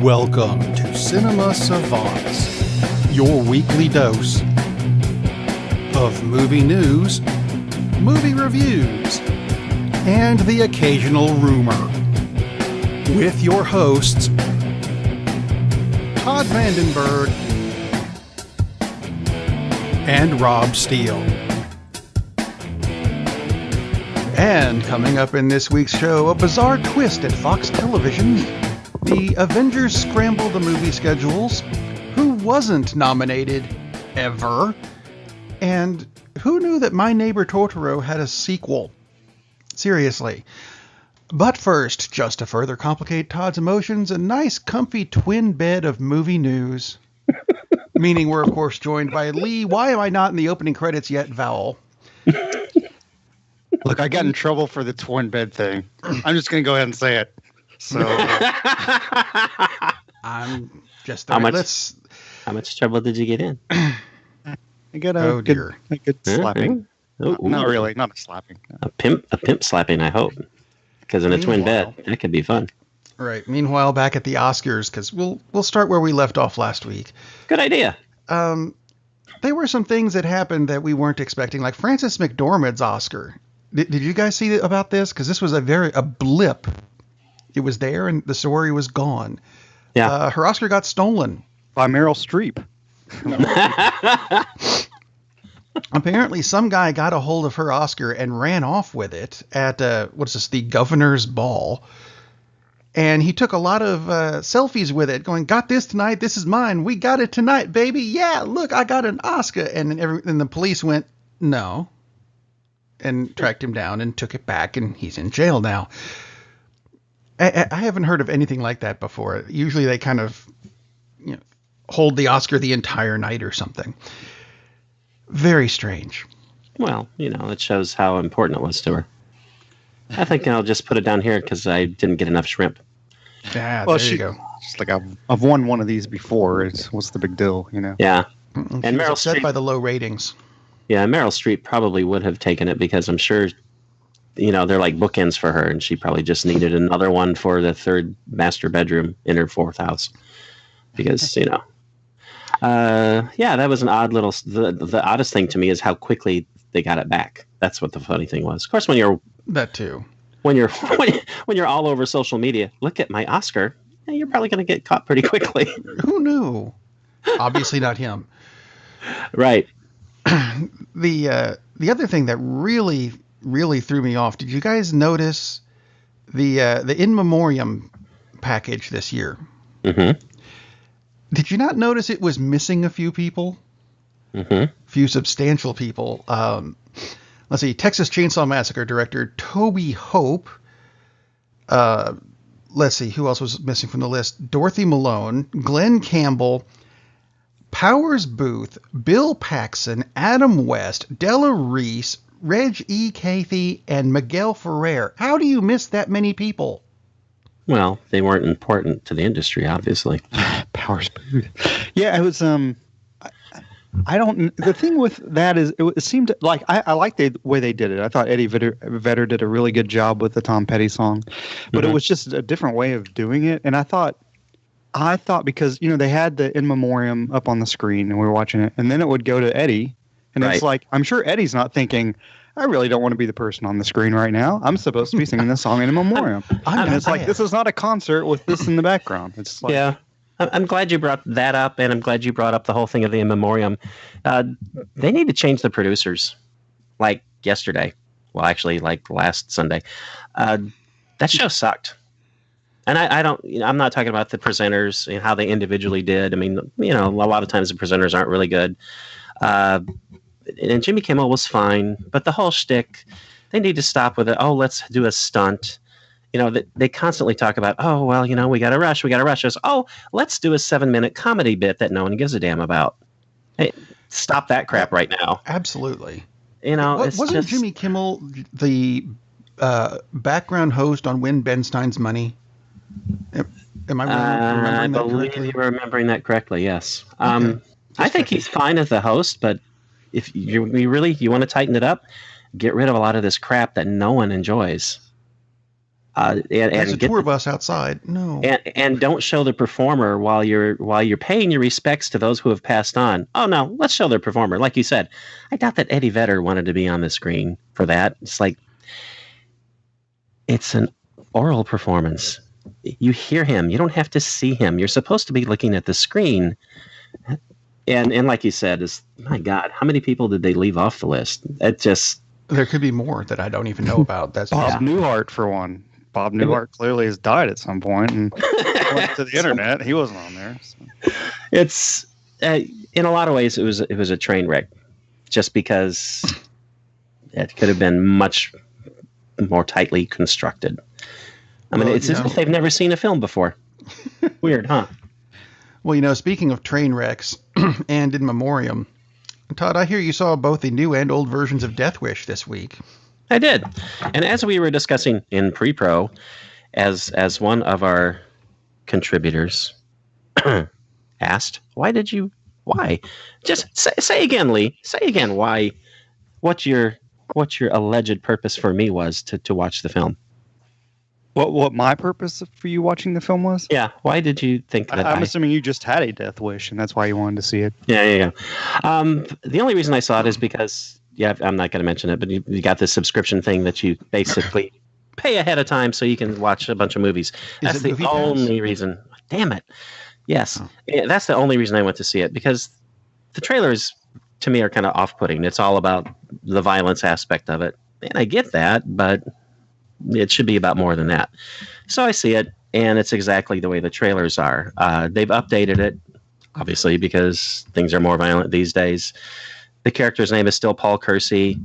Welcome to Cinema Savants, your weekly dose of movie news, movie reviews, and the occasional rumor. With your hosts, Todd Vandenberg and Rob Steele. And coming up in this week's show, a bizarre twist at Fox Television. The Avengers scramble the movie schedules. Who wasn't nominated ever? And who knew that My Neighbor Totoro had a sequel? Seriously. But first, just to further complicate Todd's emotions, a nice comfy twin bed of movie news. Meaning we're of course joined by Lee. Why am I not in the opening credits yet? Vowel. Look, I got in trouble for the twin bed thing. I'm just going to go ahead and say it. So I'm just how much trouble did you get in? I got a good slapping. Oh, not really, not a slapping. A pimp slapping, I hope. Because in a twin bed, that could be fun. Right. Meanwhile, back at the Oscars, because we'll start where we left off last week. Good idea. There were some things that happened that we weren't expecting, like Frances McDormand's Oscar. Did you guys see about this? Because this was a blip. It was there, and the story was gone. Yeah. Her Oscar got stolen. By Meryl Streep. Apparently, some guy got a hold of her Oscar and ran off with it at, the governor's ball. And he took a lot of selfies with it, going, got this tonight, this is mine, we got it tonight, baby, yeah, look, I got an Oscar. And the police went, no, and tracked him down and took it back, and he's in jail now. I haven't heard of anything like that before. Usually they kind of hold the Oscar the entire night or something. Very strange. Well, it shows how important it was to her. I think I'll just put it down here because I didn't get enough shrimp. Yeah, well, there you go. Just like I've won one of these before. What's the big deal, Yeah. And Meryl upset by the low ratings. Yeah, Meryl Streep probably would have taken it because I'm sure, they're like bookends for her, and she probably just needed another one for the third master bedroom in her fourth house. Because, that was an odd little. The oddest thing to me is how quickly they got it back. That's what the funny thing was. Of course, when you're that too, when you're all over social media, look at my Oscar. You're probably going to get caught pretty quickly. Who knew? Obviously not him. Right. The other thing that really threw me off. Did you guys notice the in memoriam package this year? Mm-hmm. Did you not notice it was missing a few people? Mm-hmm. Few substantial people. Let's see. Texas Chainsaw Massacre director Toby Hope. Let's see. Who else was missing from the list? Dorothy Malone, Glenn Campbell, Powers Booth, Bill Paxton, Adam West, Della Reese, Reg E. Cathey, and Miguel Ferrer. How do you miss that many people? Well, they weren't important to the industry, obviously. Powers Booth. Yeah, it was. I don't. The thing with that is, it seemed like I liked the way they did it. I thought Eddie Vedder did a really good job with the Tom Petty song, but it was just a different way of doing it. And I thought because they had the in memoriam up on the screen and we were watching it, and then it would go to Eddie, and It's like I'm sure Eddie's not thinking, I really don't want to be the person on the screen right now. I'm supposed to be singing this song in memoriam. And it's like, this is not a concert with this in the background. It's like, yeah. I'm glad you brought that up, and I'm glad you brought up the whole thing of the in memoriam. They need to change the producers, like yesterday. Well, actually, like last Sunday. That show sucked. And I don't, I'm not talking about the presenters and how they individually did. I mean, a lot of times the presenters aren't really good. And Jimmy Kimmel was fine, but the whole shtick, they need to stop with it. Oh, let's do a stunt. They constantly talk about, oh, well, we got to rush. It's, oh, let's do a 7-minute comedy bit that no one gives a damn about. Hey, stop that crap right now. Absolutely. Wasn't Jimmy Kimmel the background host on Win Ben Stein's Money? Am I remembering that correctly? I believe you're remembering that correctly, yes. Okay. I think he's fine as the host, but if you want to tighten it up, get rid of a lot of this crap that no one enjoys. There's a tour bus outside. No. And don't show the performer while you're paying your respects to those who have passed on. Oh no, let's show the performer. Like you said, I doubt that Eddie Vedder wanted to be on the screen for that. It's like it's an oral performance. You hear him. You don't have to see him. You're supposed to be looking at the screen. And like you said, is my God, how many people did they leave off the list? It just there could be more that I don't even know about. That's Bob Newhart for one. Bob Newhart clearly has died at some point and went to the internet. He wasn't on there. So. It's in a lot of ways it was a train wreck, just because it could have been much more tightly constructed. I mean, it's as if they've never seen a film before. Weird, huh? Well, speaking of train wrecks and in memoriam, Todd, I hear you saw both the new and old versions of Death Wish this week. I did. And as we were discussing in pre-pro, as one of our contributors asked, why? Just say again, Lee. Say again why. What your alleged purpose for me was to watch the film. What my purpose for you watching the film was? Yeah. Why did you think that? I'm assuming you just had a death wish, and that's why you wanted to see it. Yeah. The only reason I saw it is because, I'm not going to mention it, but you got this subscription thing that you basically pay ahead of time so you can watch a bunch of movies. That's the only reason. Damn it. Yes. Oh. That's the only reason I went to see it, because the trailers, to me, are kind of off-putting. It's all about the violence aspect of it. And I get that, but it should be about more than that. So I see it, and it's exactly the way the trailers are. They've updated it, obviously, because things are more violent these days. The character's name is still Paul Kersey.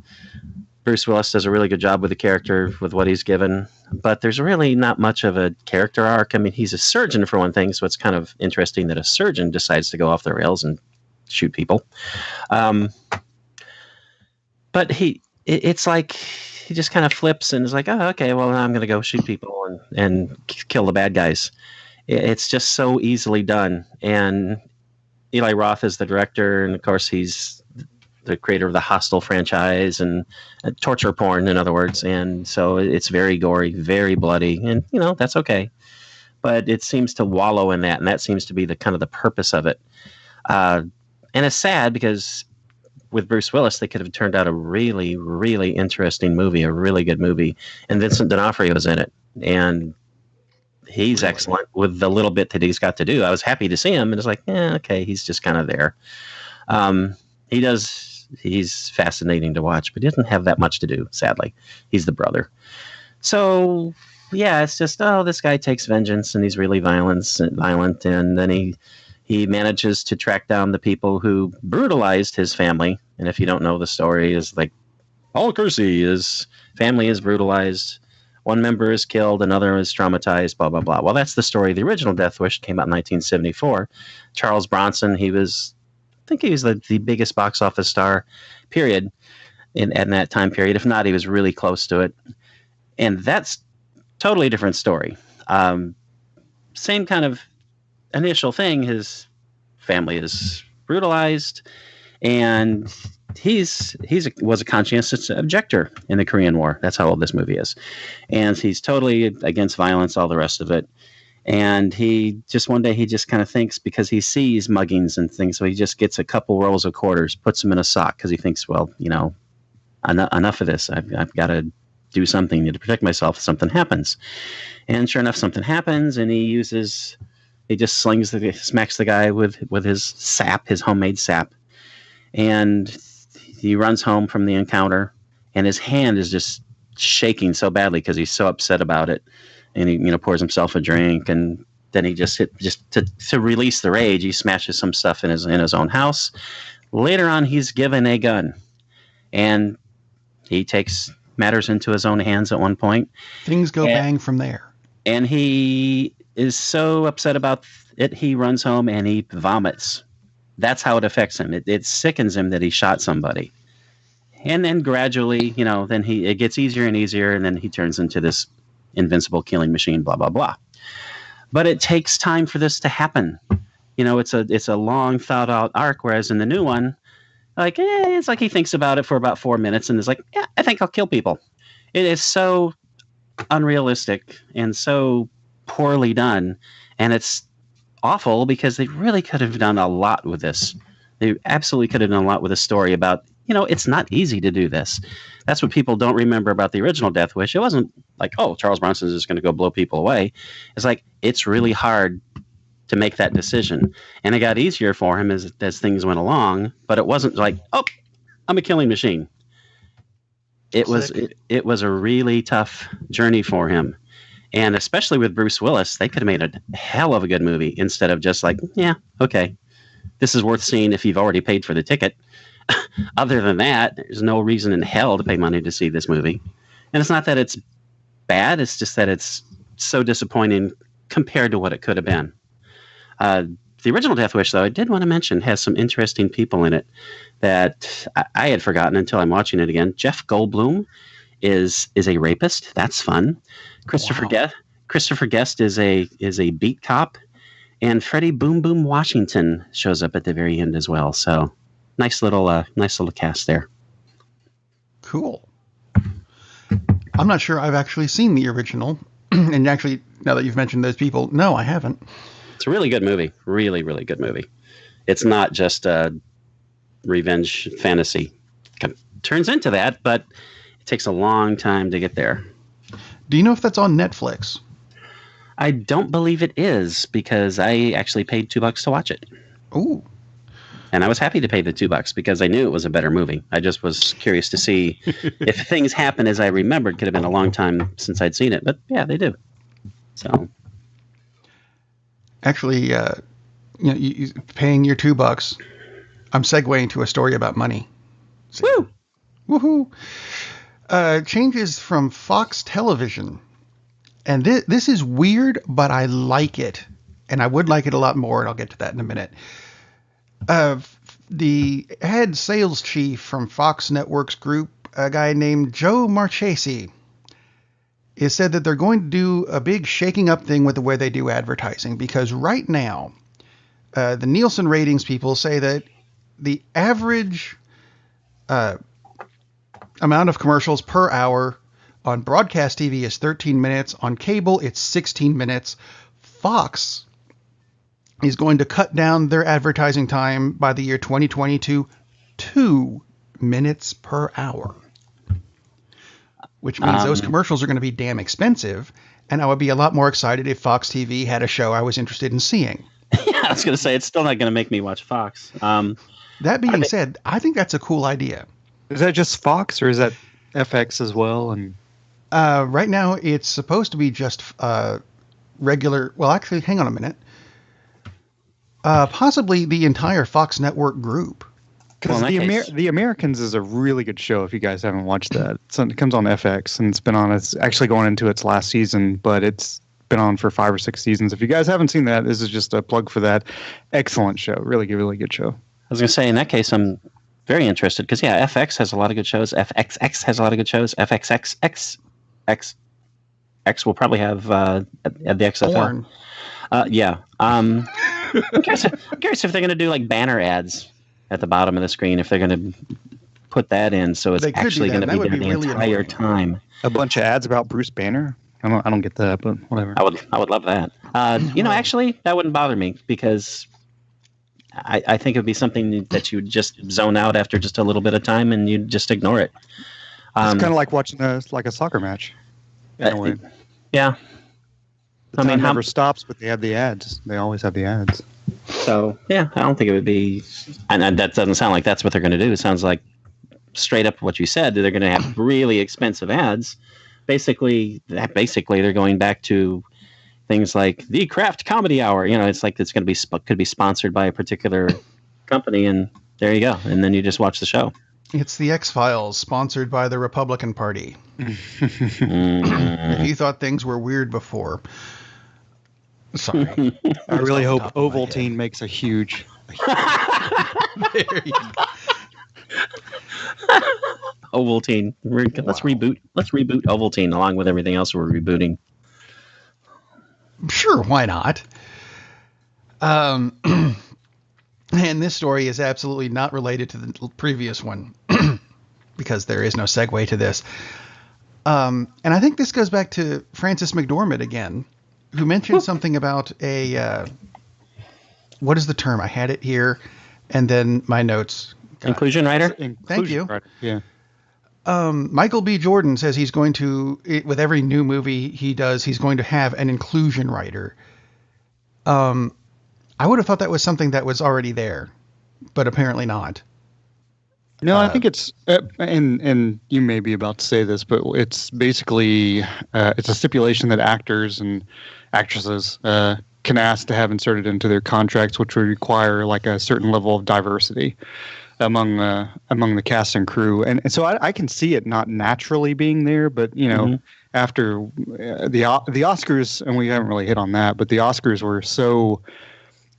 Bruce Willis does a really good job with the character, with what he's given. But there's really not much of a character arc. I mean, he's a surgeon, for one thing, so it's kind of interesting that a surgeon decides to go off the rails and shoot people. But it's like he just kind of flips and is like, oh, okay, well, I'm going to go shoot people and kill the bad guys. It's just so easily done. And Eli Roth is the director, and of course he's the creator of the Hostel franchise and torture porn, in other words. And so it's very gory, very bloody, and that's okay. But it seems to wallow in that, and that seems to be the kind of the purpose of it. And it's sad because with Bruce Willis, they could have turned out a really, really interesting movie, a really good movie. And Vincent D'Onofrio was in it, and he's excellent with the little bit that he's got to do. I was happy to see him, and it's like, okay, he's just kind of there. He's fascinating to watch, but he doesn't have that much to do, sadly. He's the brother. So, yeah, it's just, this guy takes vengeance, and he's really violent, and then he manages to track down the people who brutalized his family. And if you don't know the story, is like Paul Kersey, his family is brutalized. One member is killed, another is traumatized, blah, blah, blah. Well, that's the story. The original Death Wish came out in 1974. Charles Bronson, I think he was the biggest box office star, period, in that time period. If not, he was really close to it. And that's totally different story. Same kind of initial thing. His family is brutalized, and he was a conscientious objector in the Korean War. That's how old this movie is. And he's totally against violence, all the rest of it. And one day he just kind of thinks, because he sees muggings and things, so he just gets a couple rolls of quarters, puts them in a sock, because he thinks, well, enough of this. I've got to do something to protect myself if something happens. And sure enough, something happens, and he just smacks the guy with his sap, his homemade sap. And he runs home from the encounter, and his hand is just shaking so badly because he's so upset about it. And he pours himself a drink, and then he just to release the rage, he smashes some stuff in his own house. Later on, he's given a gun, and he takes matters into his own hands at one point. Things go bang from there. And he is so upset about it, he runs home and he vomits. That's how it affects him. It sickens him that he shot somebody. And then gradually, then it gets easier and easier, and then he turns into this invincible killing machine, blah, blah, blah. But it takes time for this to happen. It's a long thought out arc, whereas in the new one, Like, it's like he thinks about it for about 4 minutes and is like, yeah, I think I'll kill people. It is so unrealistic and so poorly done, and it's awful because they really could have done a lot with this. They absolutely could have done a lot with a story about, it's not easy to do this. That's what people don't remember about the original Death Wish. It wasn't like, oh, Charles Bronson is just going to go blow people away. It's like, it's really hard to make that decision. And it got easier for him as things went along, but it wasn't like, oh, I'm a killing machine. It was a really tough journey for him. And especially with Bruce Willis, they could have made a hell of a good movie instead of just like, yeah, okay, this is worth seeing if you've already paid for the ticket. Other than that, there's no reason in hell to pay money to see this movie. And it's not that it's bad, it's just that it's so disappointing compared to what it could have been. The original Death Wish, though, I did want to mention, has some interesting people in it that I had forgotten until I'm watching it again. Jeff Goldblum is a rapist. That's fun. Christopher Guest is a beat cop, and Freddie Boom Boom Washington shows up at the very end as well. So nice little cast there. Cool. I'm not sure I've actually seen the original, and actually, now that you've mentioned those people, no, I haven't. It's a really good movie. Really, really good movie. It's not just a revenge fantasy. It turns into that, but it takes a long time to get there. Do you know if that's on Netflix? I don't believe it is, because I actually paid $2 to watch it. Ooh. And I was happy to pay the $2 because I knew it was a better movie. I just was curious to see if things happen as I remembered. Could have been a long time since I'd seen it, but yeah, they do. So. Actually, you paying your $2, I'm segueing to a story about money. Woo! Woohoo! Changes from Fox Television. And this is weird, but I like it. And I would like it a lot more, and I'll get to that in a minute. The head sales chief from Fox Networks Group, a guy named Joe Marchese, is said that they're going to do a big shaking up thing with the way they do advertising, because right now, the Nielsen ratings people say that the average amount of commercials per hour on broadcast TV is 13 minutes. On cable, it's 16 minutes. Fox is going to cut down their advertising time by the year 2020 to 2 minutes per hour. Which means those commercials are going to be damn expensive, and I would be a lot more excited if Fox TV had a show I was interested in seeing. Yeah, I was going to say, it's still not going to make me watch Fox. That being said, I think that's a cool idea. Is that just Fox, or is that FX as well? And right now, it's supposed to be just regular. Well, actually, hang on a minute. Possibly the entire Fox Network group. Because the Americans is a really good show. If you guys haven't watched that, it comes on FX, and it's actually going into its last season, but it's been on for 5 or 6 seasons. If you guys haven't seen that, this is just a plug for that. Excellent show, really good show. I was going to say, in that case, I'm very interested because FX has a lot of good shows. FXX has a lot of good shows. FXXX will probably have at the XFL. Yeah. I'm curious if they're going to do like banner ads at the bottom of the screen, if they're going to put that in, so it's actually going to be there the entire time. A bunch of ads about Bruce Banner. I don't get that, but whatever. I would love that. Actually, that wouldn't bother me because I think it would be something that you would just zone out after just a little bit of time and you'd just ignore it. It's kind of like watching a soccer match. In a way. Yeah. The time never stops, but they have the ads. They always have the ads. So, yeah, I don't think it would be... And that doesn't sound like that's what they're going to do. It sounds like, straight up what you said, they're going to have really expensive ads. Basically, they're going back to things like the Kraft Comedy Hour. It's like it's going to be could be sponsored by a particular company, and there you go. And then you just watch the show. It's the X-Files, sponsored by the Republican Party. If you thought things were weird before... Sorry. I really hope Ovaltine makes a huge... There you go. Ovaltine. Let's reboot Ovaltine along with everything else we're rebooting. Sure, why not? And this story is absolutely not related to the previous one because there is no segue to this. And I think this goes back to Frances McDormand again, who mentioned something about what is the term? I had it here, and then my notes. Inclusion writer? Thank you. Writer. Yeah. Michael B. Jordan says he's going to, with every new movie he does, he's going to have an inclusion writer. I would have thought that was something that was already there, but apparently not. No, I think it's, and you may be about to say this, but it's basically, it's a stipulation that actors and actresses can ask to have inserted into their contracts, which would require like a certain level of diversity among the cast and crew. And so I can see it not naturally being there, but, you know, after the Oscars, and we haven't really hit on that, but the Oscars were so,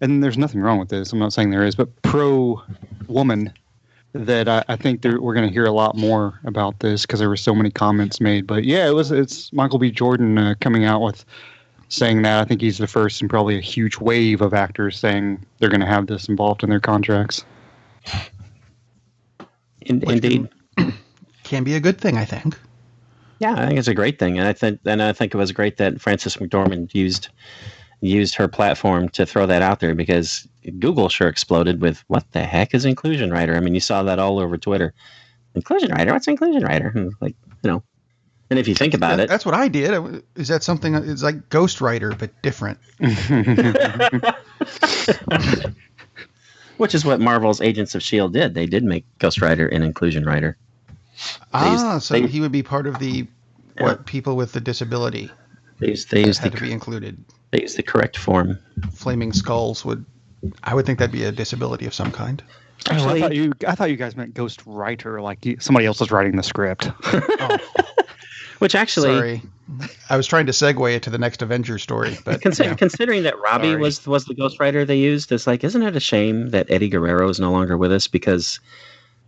and there's nothing wrong with this, I'm not saying there is, but pro-woman, that I think we're going to hear a lot more about this because there were so many comments made. But yeah, it's Michael B. Jordan coming out with saying that. I think he's the first and probably a huge wave of actors saying they're going to have this involved in their contracts. Indeed. Can be a good thing, I think. Yeah, I think it's a great thing. And I think it was great that Frances McDormand used her platform to throw that out there, because Google sure exploded with what the heck is inclusion writer? I mean, you saw that all over Twitter. Inclusion writer? What's inclusion writer? Like, you know, and if you think about it, that's what I did. Is that something? It's like ghostwriter, but different. Which is what Marvel's Agents of S.H.I.E.L.D. did. They did make Ghost Rider an inclusion writer. He would be part of the people with the disability. They used to be included. They used the correct form. Flaming Skulls I would think that'd be a disability of some kind. Actually, I thought you guys meant ghost writer, like somebody else was writing the script. Oh. Which actually, sorry, I was trying to segue it to the next Avengers story, but considering that Robbie was the ghostwriter they used, it's like, isn't it a shame that Eddie Guerrero is no longer with us? Because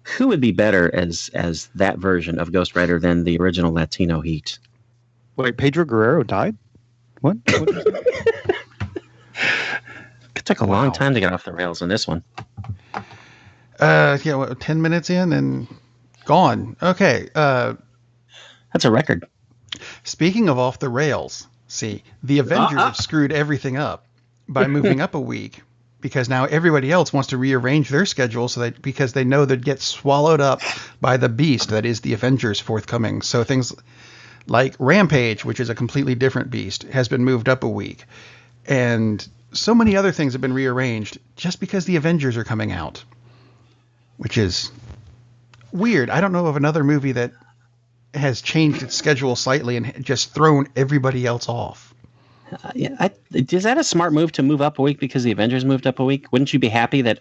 who would be better as that version of Ghost Rider than the original Latino Heat? Wait, Pedro Guerrero died? What? It took a long time to get off the rails on this one. 10 minutes in and gone. Okay. That's a record. Speaking of off the rails, the Avengers have screwed everything up by moving up a week, because now everybody else wants to rearrange their schedule because they know they'd get swallowed up by the beast that is the Avengers forthcoming. So things like Rampage, which is a completely different beast, has been moved up a week. And so many other things have been rearranged just because the Avengers are coming out, which is weird. I don't know of another movie that has changed its schedule slightly and just thrown everybody else off. Is that a smart move to move up a week because the Avengers moved up a week? Wouldn't you be happy that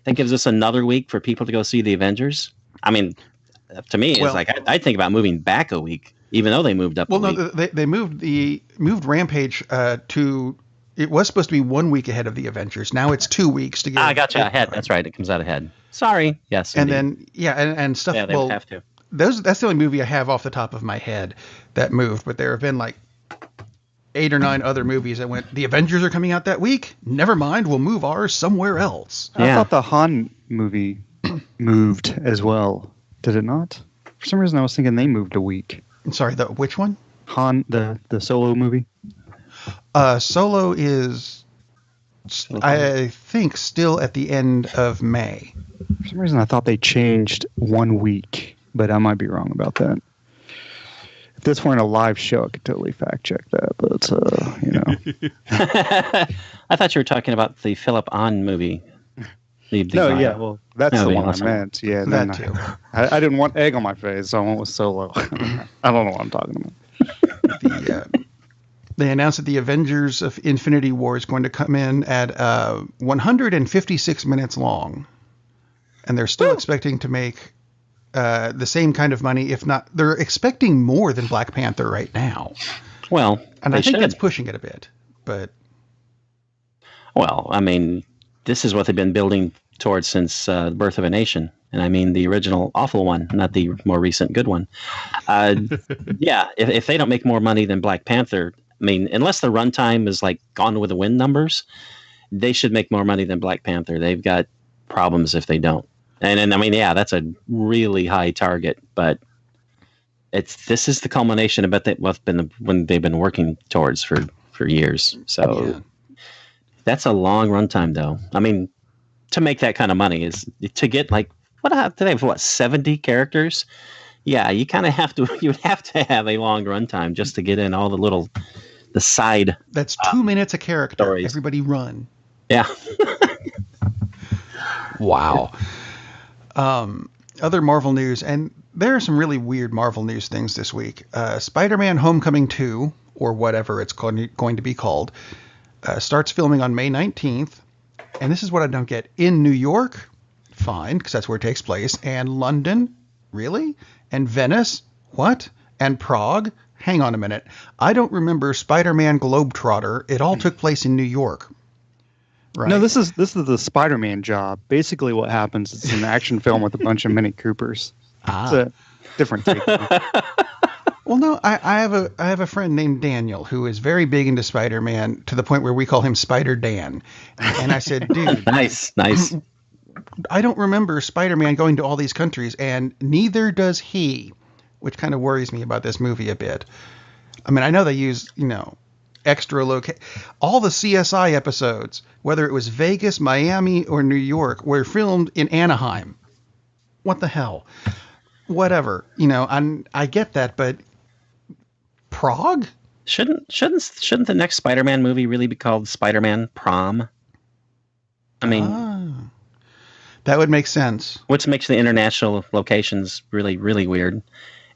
that gives us another week for people to go see the Avengers? I mean, to me, it's like I think about moving back a week, even though they moved up a week. Well, no, they moved Rampage to. It was supposed to be 1 week ahead of the Avengers. Now it's 2 weeks to get. I got you ahead. That's right. It comes out ahead. Sorry. Yes. And indeed. then and stuff. Yeah, they would have to. That's the only movie I have off the top of my head that moved, but there have been like 8 or 9 other movies that went, the Avengers are coming out that week. Never mind, we'll move ours somewhere else. I thought the Han movie moved as well. Did it not? For some reason, I was thinking they moved a week. I'm sorry, which one? Han, the Solo movie. Solo is, I think, still at the end of May. For some reason, I thought they changed 1 week, but I might be wrong about that. If this weren't a live show, I could totally fact check that, but, you know. I thought you were talking about the Philip Ahn movie. Well, that's the one awesome. I meant. Yeah, that too. I didn't want egg on my face, so I went with Solo. I don't know what I'm talking about. They announced that the Avengers of Infinity War is going to come in at 156 minutes long. And they're still expecting to make the same kind of money, if not, they're expecting more than Black Panther right now. Well, and I think that's pushing it a bit, but. Well, I mean, this is what they've been building towards since The Birth of a Nation. And I mean the original awful one, not the more recent good one. If they don't make more money than Black Panther, I mean, unless the runtime is like Gone with the Wind numbers, they should make more money than Black Panther. They've got problems if they don't. And I mean, yeah, that's a really high target, but this is the culmination of when they've been working towards for years. So that's a long runtime, though. I mean, to make that kind of money is to get like do they have 70 characters? Yeah, you kind of have to. You would have to have a long runtime just to get in all the side. That's 2 minutes a character. Stories. Everybody run. Yeah. Wow. Other Marvel news, and there are some really weird Marvel news things this week. Spider-Man Homecoming 2, or whatever it's going to be called, starts filming on May 19th. And this is what I don't get. In New York, fine, because that's where it takes place. And London, really? And Venice, what? And Prague? Hang on a minute. I don't remember Spider-Man Globetrotter. It all took place in New York. Right. No, this is the Spider-Man job. Basically, what happens is it's an action film with a bunch of Mini Coopers. It's a different take. Well, no, I have a friend named Daniel who is very big into Spider-Man to the point where we call him Spider Dan. And I said, dude, nice. I don't remember Spider-Man going to all these countries, and neither does he, which kind of worries me about this movie a bit. I mean, I know they use, extra all the CSI episodes, whether it was Vegas, Miami, or New York, were filmed in Anaheim. What the hell? Whatever. I get that, but Prague? Shouldn't the next Spider-Man movie really be called Spider-Man Prom? I mean, that would make sense. Which makes the international locations really, really weird.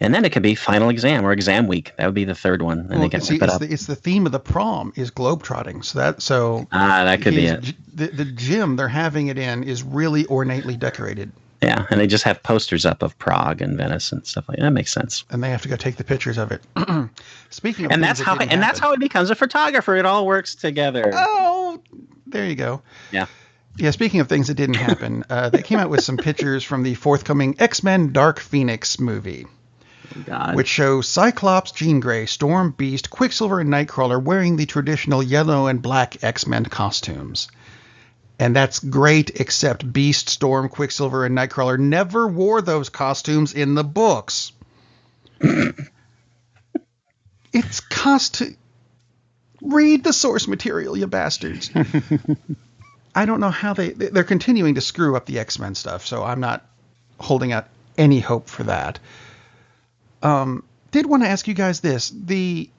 And then it could be Final Exam or Exam Week. That would be the third one. And it's the theme of the prom is globetrotting. So that could be it. The gym they're having it in is really ornately decorated. Yeah, and they just have posters up of Prague and Venice and stuff like that. That makes sense. And they have to go take the pictures of it. Speaking of, that's how it becomes a photographer. It all works together. Oh, there you go. Yeah. Yeah, speaking of things that didn't happen, they came out with some pictures from the forthcoming X-Men Dark Phoenix movie. God. Which shows Cyclops, Jean Grey, Storm, Beast, Quicksilver, and Nightcrawler wearing the traditional yellow and black X-Men costumes. And that's great, except Beast, Storm, Quicksilver, and Nightcrawler never wore those costumes in the books. It's read the source material, you bastards. I don't know how they're continuing to screw up the X-Men stuff, so I'm not holding out any hope for that. Did want to ask you guys this. The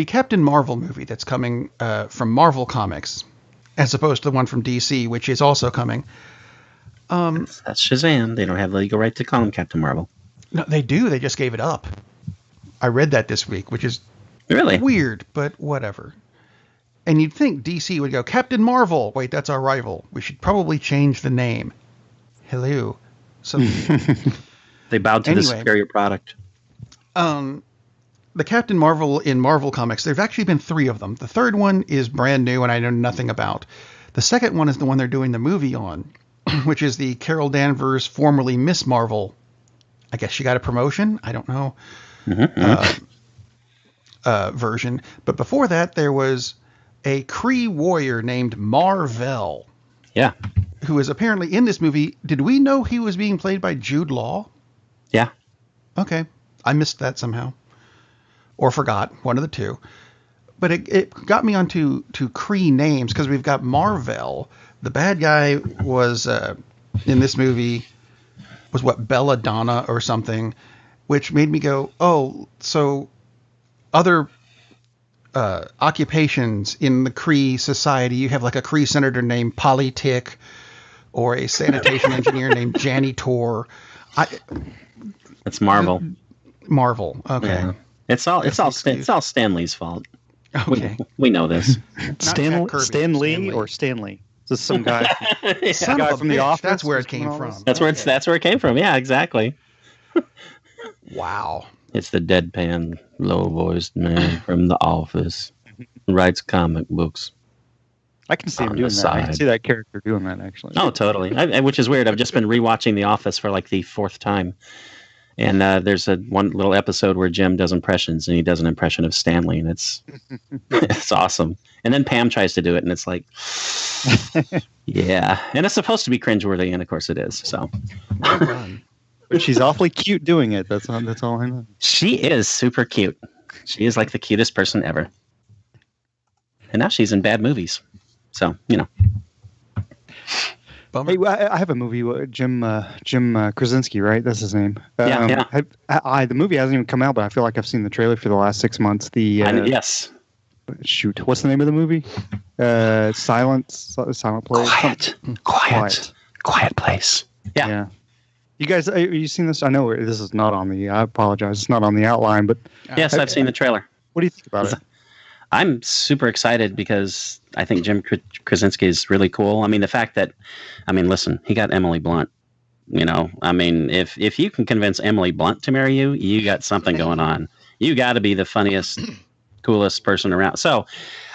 Captain Marvel movie that's coming from Marvel Comics, as opposed to the one from DC, which is also coming. That's Shazam. They don't have the legal right to call him Captain Marvel. No, they do. They just gave it up. I read that this week, which is really weird, but whatever. And you'd think DC would go, Captain Marvel. Wait, that's our rival. We should probably change the name. Hello. So they bowed to the superior product. The Captain Marvel in Marvel Comics, there have actually been 3 of them. The third one is brand new and I know nothing about. The second one is the one they're doing the movie on, which is the Carol Danvers, formerly Miss Marvel. I guess she got a promotion. I don't know. Version. But before that, there was a Kree warrior named Mar-Vell. Yeah. Who is apparently in this movie. Did we know he was being played by Jude Law? Yeah. Okay. I missed that somehow. Or forgot. One of the two. But it got me onto Kree names because we've got Mar-Vell. The bad guy was, in this movie, was what, Belladonna or something, which made me go, oh, so other occupations in the Kree society, you have like a Kree senator named Politic or a sanitation engineer named Janitor. That's Marvel. Marvel. Okay. Yeah. It's all Stanley's fault. Okay. We know this. Stan Lee or Stanley? This is some guy, some guy from The Office. That's where it came from. That's where it came from. Yeah, exactly. Wow. It's the deadpan, low-voiced man from The Office who writes comic books. I can see him doing that. I can see that character doing that, actually. Oh, totally. Which is weird. I've just been rewatching The Office for like the 4th time. And there's one little episode where Jim does impressions, and he does an impression of Stanley, and it's it's awesome. And then Pam tries to do it, and it's like, yeah. And it's supposed to be cringeworthy, and of course it is. So, Well done. But she's awfully cute doing it. That's all I know. she is super cute. She is like the cutest person ever. And now she's in bad movies. So, Bummer. Hey, I have a movie. Jim Krasinski, right? That's his name. Yeah. The movie hasn't even come out, but I feel like I've seen the trailer for the last 6 months. Yes. Shoot, what's the name of the movie? Silent Place. Quiet Place. Yeah. You guys, have you seen this? I know this is not on the. I apologize. It's not on the outline, but Yes, I've seen the trailer. what do you think about it? I'm super excited because I think Jim Krasinski is really cool. I mean, the fact that, listen, he got Emily Blunt. If you can convince Emily Blunt to marry you, you got something going on. You got to be the funniest, coolest person around. So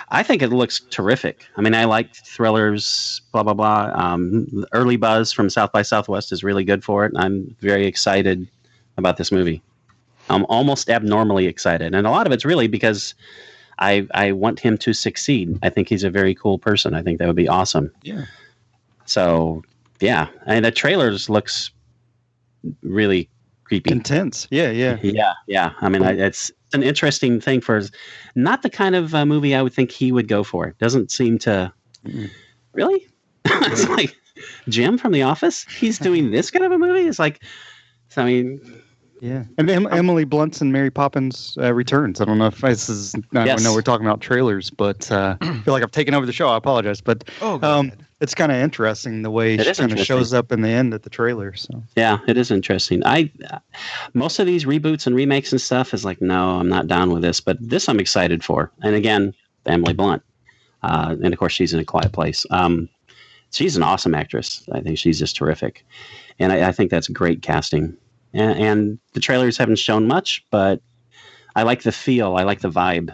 I think it looks terrific. I like thrillers, blah, blah, blah. Early buzz from South by Southwest is really good for it. I'm very excited about this movie. I'm almost abnormally excited. And a lot of it's really because I want him to succeed. I think he's a very cool person. I think that would be awesome. Yeah. So, yeah. The trailers looks really creepy. Intense. Yeah. Yeah. It's an interesting thing for not the kind of movie I would think he would go for. Doesn't seem to really. It's like Jim from The Office. He's doing this kind of a movie. It's like, Yeah, and Emily Blunt's and Mary Poppins Returns. I don't know if this is. I know we're talking about trailers, but I feel like I've taken over the show. I apologize, but it's kind of interesting the way she kind of shows up in the end of the trailer. So yeah, it is interesting. Most of these reboots and remakes and stuff is like, no, I'm not down with this, but this I'm excited for. And again, Emily Blunt, and of course she's in A Quiet Place. She's an awesome actress. I think she's just terrific, and I think that's great casting. And the trailers haven't shown much, but I like the feel. I like the vibe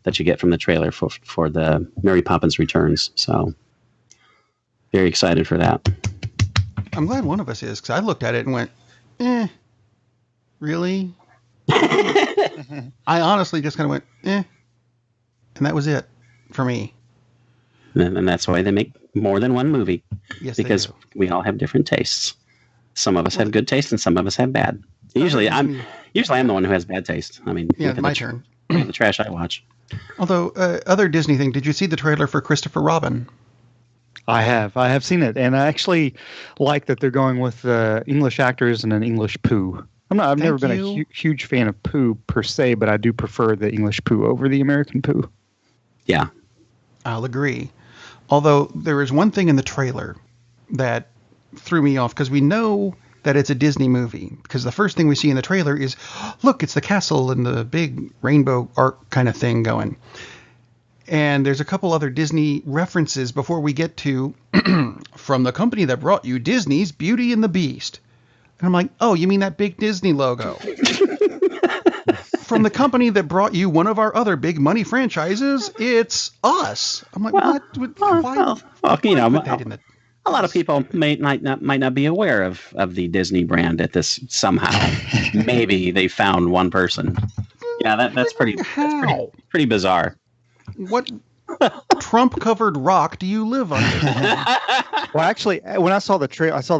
that you get from the trailer for the Mary Poppins Returns. So very excited for that. I'm glad one of us is, because I looked at it and went, really? I honestly just kind of went, and that was it for me. And that's why they make more than one movie. Yes, because we all have different tastes. Some of us have good taste and some of us have bad. Usually I'm the one who has bad taste. Yeah, my turn. The trash I watch. Although, other Disney thing, did you see the trailer for Christopher Robin? I have seen it, and I actually like that they're going with English actors and an English Pooh. I've never been a huge fan of Pooh per se, but I do prefer the English Pooh over the American Pooh. Yeah, I'll agree. Although there is one thing in the trailer that threw me off, because we know that it's a Disney movie, because the first thing we see in the trailer is, look, it's the castle and the big rainbow arc kind of thing going. And there's a couple other Disney references before we get to from the company that brought you Disney's Beauty and the Beast. And I'm like, oh, you mean that big Disney logo? From the company that brought you one of our other big money franchises, it's us. I'm like, what? Why put that in the... A lot of people might not be aware of the Disney brand at this somehow. Maybe they found one person. Yeah, that's pretty bizarre. What Trump-covered rock do you live under? Well, actually, when I saw the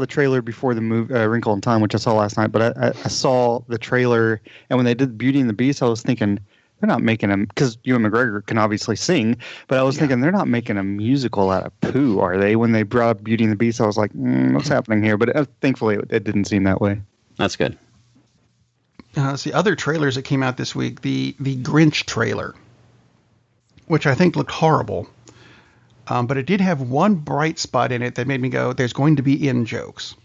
trailer before the movie Wrinkle in Time, which I saw last night. But I saw the trailer, and when they did Beauty and the Beast, I was thinking, they're not making him, because Ewan McGregor can obviously sing, but I was thinking they're not making a musical out of Pooh, are they? When they brought up Beauty and the Beast, I was like, what's happening here? But thankfully, it didn't seem that way. That's good. See, other trailers that came out this week, the Grinch trailer, which I think looked horrible, but it did have one bright spot in it that made me go, there's going to be in-jokes.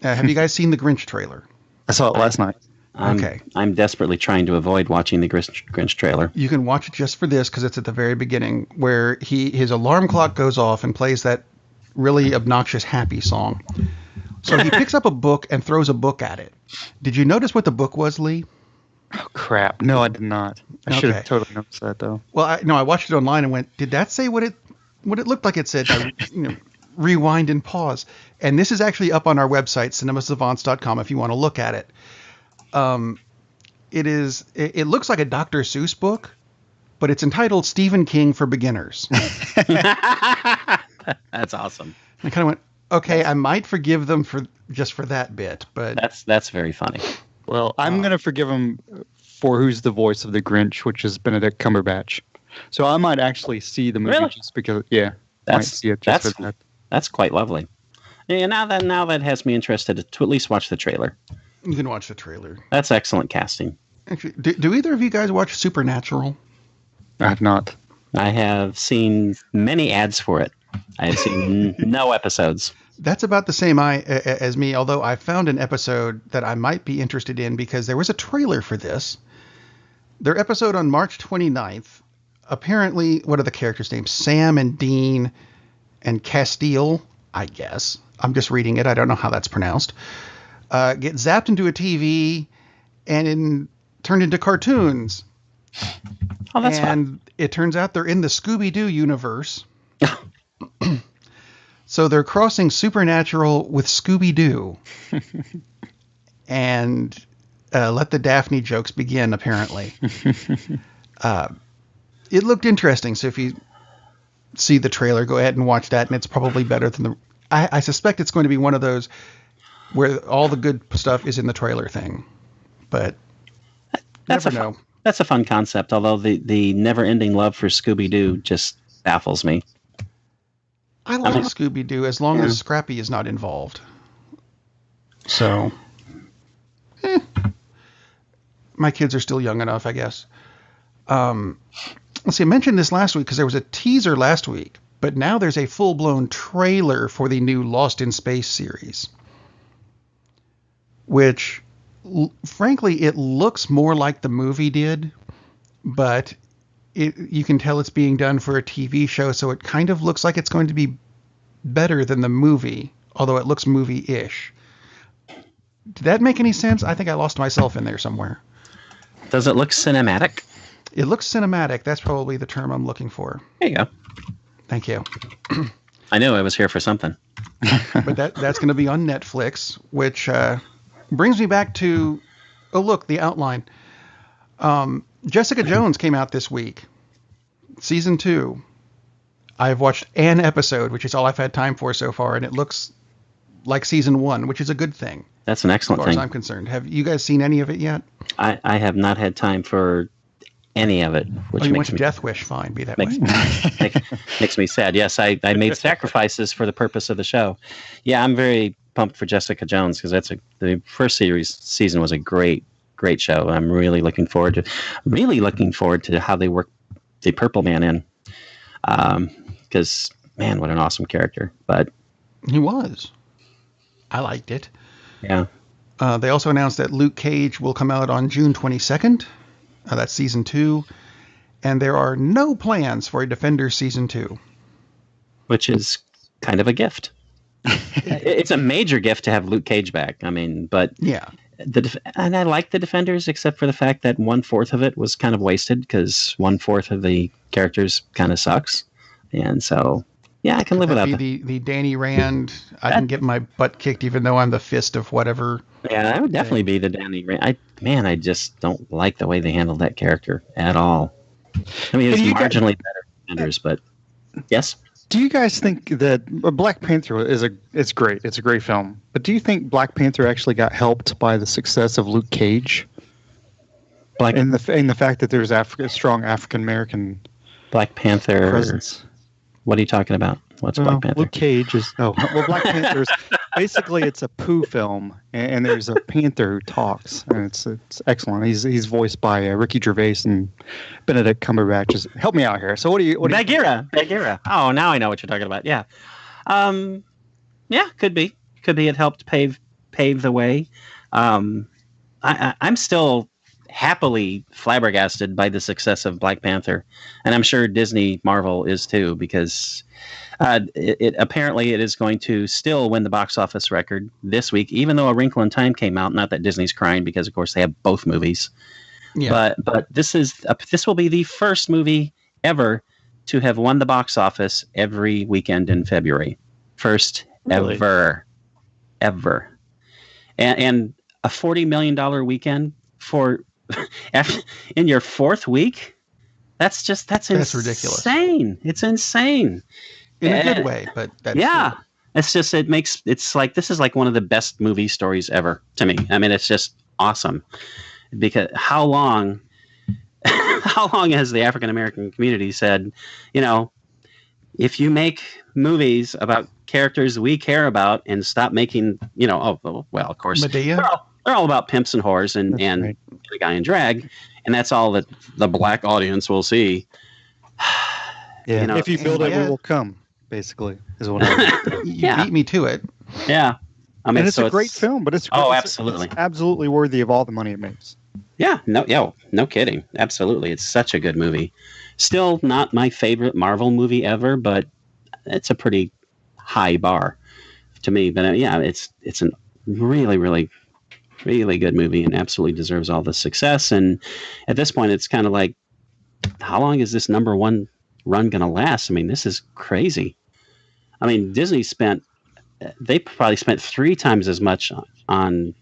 Have you guys seen the Grinch trailer? I saw it last night. I'm desperately trying to avoid watching the Grinch trailer. You can watch it just for this, because it's at the very beginning, where his alarm clock goes off and plays that really obnoxious happy song. So he picks up a book and throws a book at it. Did you notice what the book was, Lee? Oh, crap. No, I did not. I should have totally noticed that, though. Well, I watched it online and went, did that say what it looked like it said? I, rewind and pause. And this is actually up on our website, cinemasavants.com, if you want to look at it. It looks like a Dr. Seuss book, but it's entitled Stephen King for Beginners. That's awesome. I kind of went, okay, I might forgive them for that bit, but that's very funny. Well, I'm going to forgive him for who's the voice of the Grinch, which is Benedict Cumberbatch. So I might actually see the movie just because, might see it just for that. That's quite lovely. Yeah, now that has me interested to at least watch the trailer. You can watch the trailer. That's excellent casting. Actually, do either of you guys watch Supernatural? I have not. I have seen many ads for it. I have seen no episodes. That's about the same as me, although I found an episode that I might be interested in because there was a trailer for this. Their episode on March 29th, apparently, what are the characters' names? Sam and Dean and Castile, I guess. I'm just reading it. I don't know how that's pronounced. Get zapped into a TV and turned into cartoons. Oh, that's fun. And it turns out they're in the Scooby-Doo universe. So they're crossing Supernatural with Scooby-Doo. And let the Daphne jokes begin, apparently. It looked interesting, so if you see the trailer, go ahead and watch that, and it's probably better than the... I suspect it's going to be one of those where all the good stuff is in the trailer thing. But never know. That's a fun concept, although the never-ending love for Scooby-Doo just baffles me. I like Scooby-Doo as long as Scrappy is not involved. So, my kids are still young enough, I guess. Let's see, I mentioned this last week because there was a teaser last week, but now there's a full-blown trailer for the new Lost in Space series, which, frankly, it looks more like the movie did, but you can tell it's being done for a TV show, so it kind of looks like it's going to be better than the movie, although it looks movie-ish. Did that make any sense? I think I lost myself in there somewhere. Does it look cinematic? It looks cinematic. That's probably the term I'm looking for. There you go. Thank you. I knew I was here for something. But that's going to be on Netflix, which brings me back to, the outline. Jessica Jones came out this week. Season 2. I've watched an episode, which is all I've had time for so far, and it looks like Season 1, which is a good thing. That's an excellent thing. As far as I'm concerned. Have you guys seen any of it yet? I have not had time for any of it. Which you makes went me, Death Wish, fine, be that way. Makes me sad. Yes, I made sacrifices for the purpose of the show. Yeah, I'm very pumped for Jessica Jones because the first season was a great show. I'm really looking forward to how they work the Purple Man in. Because, man, what an awesome character. But he was. I liked it. Yeah. They also announced that Luke Cage will come out on June 22nd. That's Season 2. And there are no plans for a Defenders Season 2. Which is kind of a gift. It's a major gift to have Luke Cage back. I mean, but... Yeah. And I like the Defenders, except for the fact that 1/4 of it was kind of wasted because 1/4 of the characters kind of sucks. And so, yeah, I can live without that. The Danny Rand, I can get my butt kicked even though I'm the fist of whatever. Yeah, I would definitely be the Danny Rand. I just don't like the way they handled that character at all. I mean, it's marginally better than Defenders, but yes. Do you guys think that Black Panther it's great? It's a great film. But do you think Black Panther actually got helped by the success of Luke Cage? In the fact that there's a strong African American Black Panther presence. What are you talking about? What's Black Panther? Luke Cage is Black Panther's basically it's a poo film, and there's a panther who talks, and it's excellent. He's voiced by Ricky Gervais and Benedict Cumberbatch. Help me out here. So what do you? Bagheera. Oh, now I know what you're talking about. Yeah, yeah, could be. It helped pave the way. I'm still happily flabbergasted by the success of Black Panther, and I'm sure Disney Marvel is too, because apparently it is going to still win the box office record this week, even though A Wrinkle in Time came out. Not that Disney's crying, because of course they have both movies. Yeah. But this will be the first movie ever to have won the box office every weekend in February. First ever. And a $40 million weekend for in your fourth week. That's ridiculous. insane. It's insane. In a good way, but that's yeah. true. It's just it's like this is like one of the best movie stories ever to me. I mean, it's just awesome because how long has the African American community said, if you make movies about characters we care about and stop making, of course, Medea? they're all about pimps and whores and right. the guy in drag, and that's all that the black audience will see. Yeah. If you build it, we will come. Basically, is what I You beat me to it. Yeah. I mean, and it's a great film, but it's absolutely. It's absolutely worthy of all the money it makes. Yeah, no kidding. Absolutely. It's such a good movie. Still not my favorite Marvel movie ever, but it's a pretty high bar to me. But it's a really, really, really good movie and absolutely deserves all the success. And at this point, it's kind of like, how long is this number one run going to last? I mean, this is crazy. I mean, Disney they probably spent 3 times as much on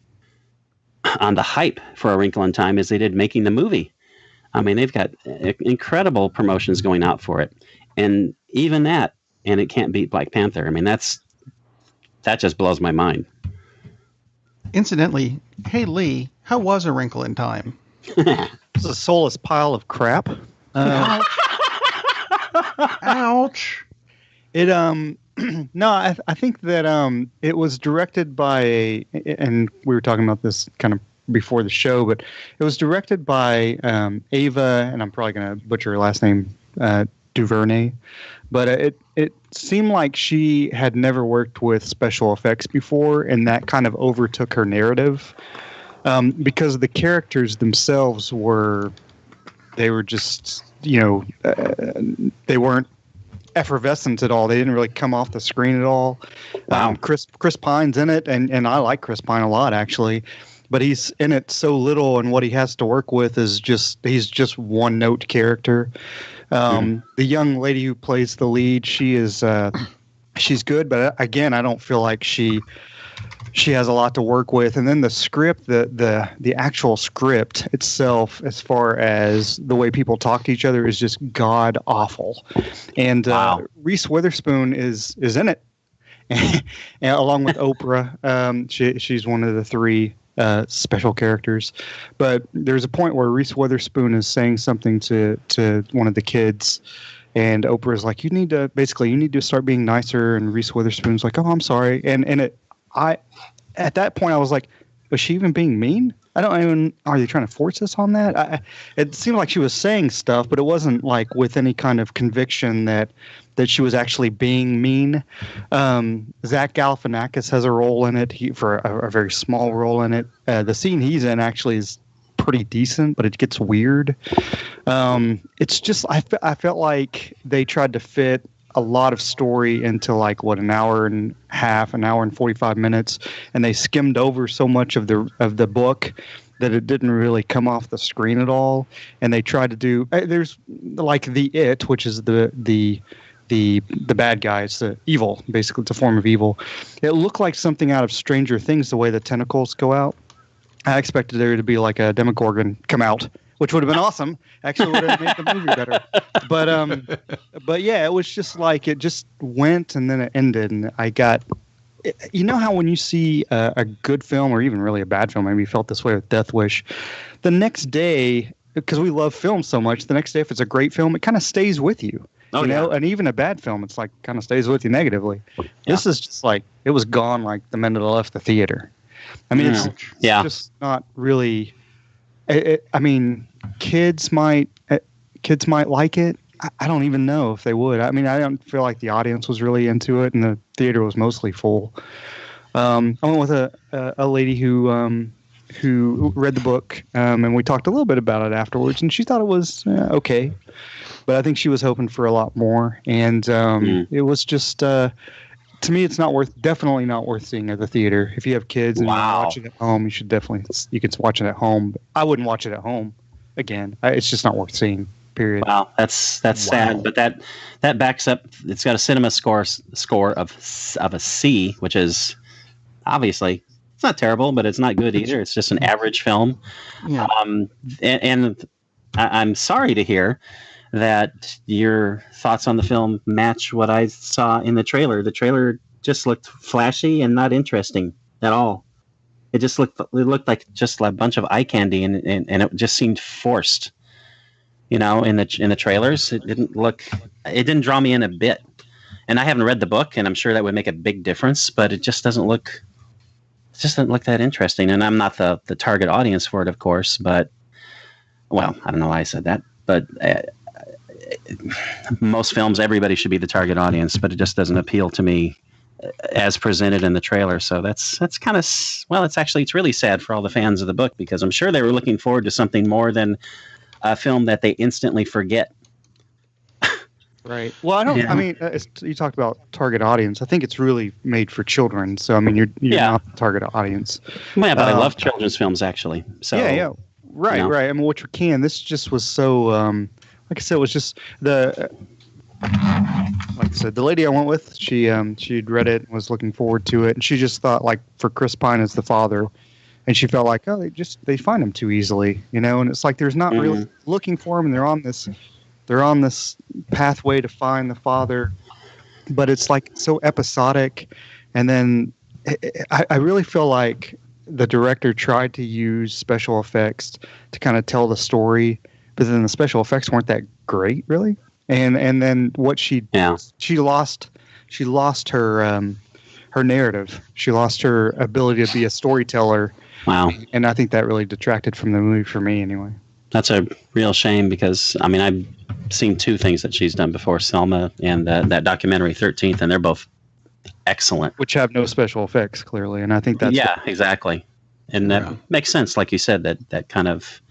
the hype for A Wrinkle in Time as they did making the movie. I mean, they've got incredible promotions going out for it. And even that, and it can't beat Black Panther. I mean, that just blows my mind. Incidentally, hey Lee, how was A Wrinkle in Time? It's a soulless pile of crap. Ouch. It no, I think that it was directed by and we were talking about this kind of before the show, but it was directed by Ava, and I'm probably going to butcher her last name, DuVernay, but it seemed like she had never worked with special effects before, and that kind of overtook her narrative because the characters themselves were just they weren't effervescent at all. They didn't really come off the screen at all. Wow. Chris Pine's in it, and I like Chris Pine a lot actually, but he's in it so little, and what he has to work with is he's just one note character. The young lady who plays the lead, she's good, but again, I don't feel like she has a lot to work with. And then the script, the actual script itself, as far as the way people talk to each other, is just god awful. And Reese Witherspoon is in it, and along with Oprah. She's one of the 3 special characters. But there's a point where Reese Witherspoon is saying something to one of the kids, and Oprah's like, you need to start being nicer. And Reese Witherspoon's like, oh, I'm sorry. At that point, I was like, was she even being mean? Are they trying to force us on that? It seemed like she was saying stuff, but it wasn't like with any kind of conviction that she was actually being mean. Zach Galifianakis has a role in it, for a very small role in it. The scene he's in actually is pretty decent, but it gets weird. It's just, I felt like they tried to fit a lot of story into like an hour and 45 minutes, and they skimmed over so much of the book that it didn't really come off the screen at all. And they tried to do there's like the It, which is the bad guy. It's the evil, basically. It's a form of evil. It looked like something out of Stranger Things, the way the tentacles go out. I expected there to be like a Demogorgon come out, which would have been awesome. Actually, would have made the movie better. But yeah, it was just like it just went and then it ended, and I got. You know how when you see a good film, or even really a bad film, maybe you felt this way with Death Wish, the next day, because we love film so much, the next day if it's a great film, it kind of stays with you. Oh, you know, yeah. And even a bad film, it's like kind of stays with you negatively. Yeah. This is just like it was gone like the minute I left the theater. I mean, it's just not really. I mean, kids might like it. I don't even know if they would. I mean, I don't feel like the audience was really into it, and the theater was mostly full. I went with a lady who read the book, and we talked a little bit about it afterwards, and she thought it was okay, but I think she was hoping for a lot more, and it was just. To me, it's definitely not worth seeing at the theater. If you have kids and you watch it at home, you can watch it at home. I wouldn't watch it at home again. It's just not worth seeing. Period. Wow, that's sad, but that backs up. It's got a cinema score of a C, which is obviously It's not terrible, but it's not good either. It's just an average film. Yeah. And I'm sorry to hear that your thoughts on the film match what I saw in the trailer. The trailer just looked flashy and not interesting at all. It looked like just a bunch of eye candy, and it just seemed forced. In the trailers, it didn't draw me in a bit. And I haven't read the book, and I'm sure that would make a big difference, but it just doesn't look that interesting. And I'm not the target audience for it, of course, but, well, I don't know why I said that, but most films, everybody should be the target audience, but it just doesn't appeal to me as presented in the trailer. So that's kind of, well, it's really sad for all the fans of the book, because I'm sure they were looking forward to something more than a film that they instantly forget. Right. Well, I mean, you talked about target audience. I think it's really made for children. So, I mean, you're not the target audience. Yeah, but I love children's films, actually. So yeah. Right. I mean, which we can. This just was so, like I said, it was just like I said, the lady I went with, she'd read it and was looking forward to it. And she just thought, like, for Chris Pine as the father, and she felt like, oh, they find him too easily, and it's like there's not really looking for him, and they're on this pathway to find the father, but it's like so episodic. And then I really feel like the director tried to use special effects to kind of tell the story, but then the special effects weren't that great, really. And then what she lost her narrative. She lost her ability to be a storyteller. Wow. And I think that really detracted from the movie for me, anyway. That's a real shame, because, I mean, I've seen two things that she's done before, Selma and that documentary 13th, and they're both excellent. Which have no special effects, clearly, and I think that's... Yeah, exactly. And that makes sense, like you said, that kind of...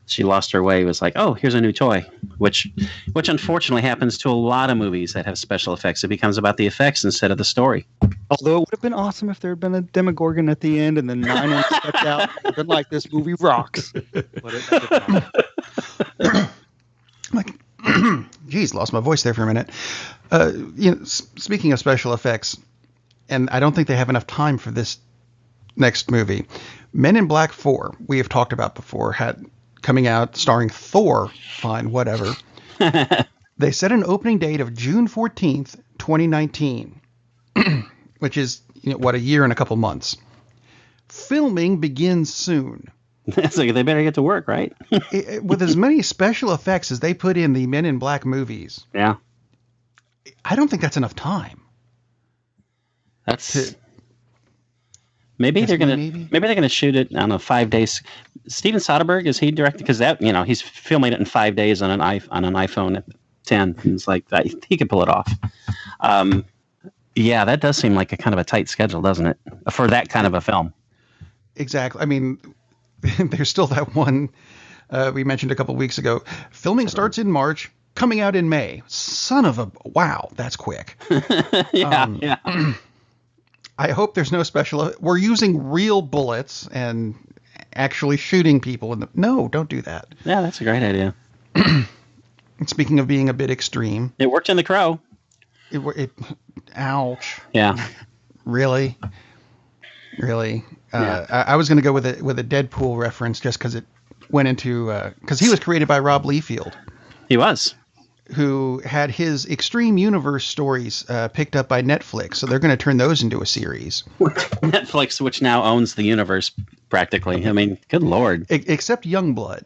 She lost her way, was like, oh, here's a new toy, which unfortunately happens to a lot of movies that have special effects. It becomes about the effects instead of the story. Although it would have been awesome if there had been a Demogorgon at the end and then Nine stepped out. It would have been like, this movie rocks. But it like, geez, lost my voice there for a minute. Speaking of special effects, and I don't think they have enough time for this next movie. Men in Black 4, we have talked about before, had coming out starring Thor. Fine, whatever. They set an opening date of June 14th, 2019, which is, a year and a couple months. Filming begins soon. So they better get to work, right? With as many special effects as they put in the Men in Black movies. Yeah. I don't think that's enough time. Maybe they're gonna shoot it on 5 days. Steven Soderbergh, is he directing? Because he's filming it in 5 days on an iPhone 10. And it's like he could pull it off. Yeah, that does seem like a kind of a tight schedule, doesn't it, for that kind of a film? Exactly. I mean, there's still that one we mentioned a couple weeks ago. Filming starts in March, coming out in May. Son of a wow, that's quick. Yeah. I hope there's no special. We're using real bullets and actually shooting people. No, don't do that. Yeah, that's a great idea. Speaking of being a bit extreme, it worked in The Crow. Ouch. Yeah. Really. Yeah. I was going to go with a Deadpool reference just because it went into because he was created by Rob Liefeld. He was. Who had his Extreme Universe stories picked up by Netflix. So they're going to turn those into a series. Netflix, which now owns the universe practically. I mean, good Lord. Except Youngblood,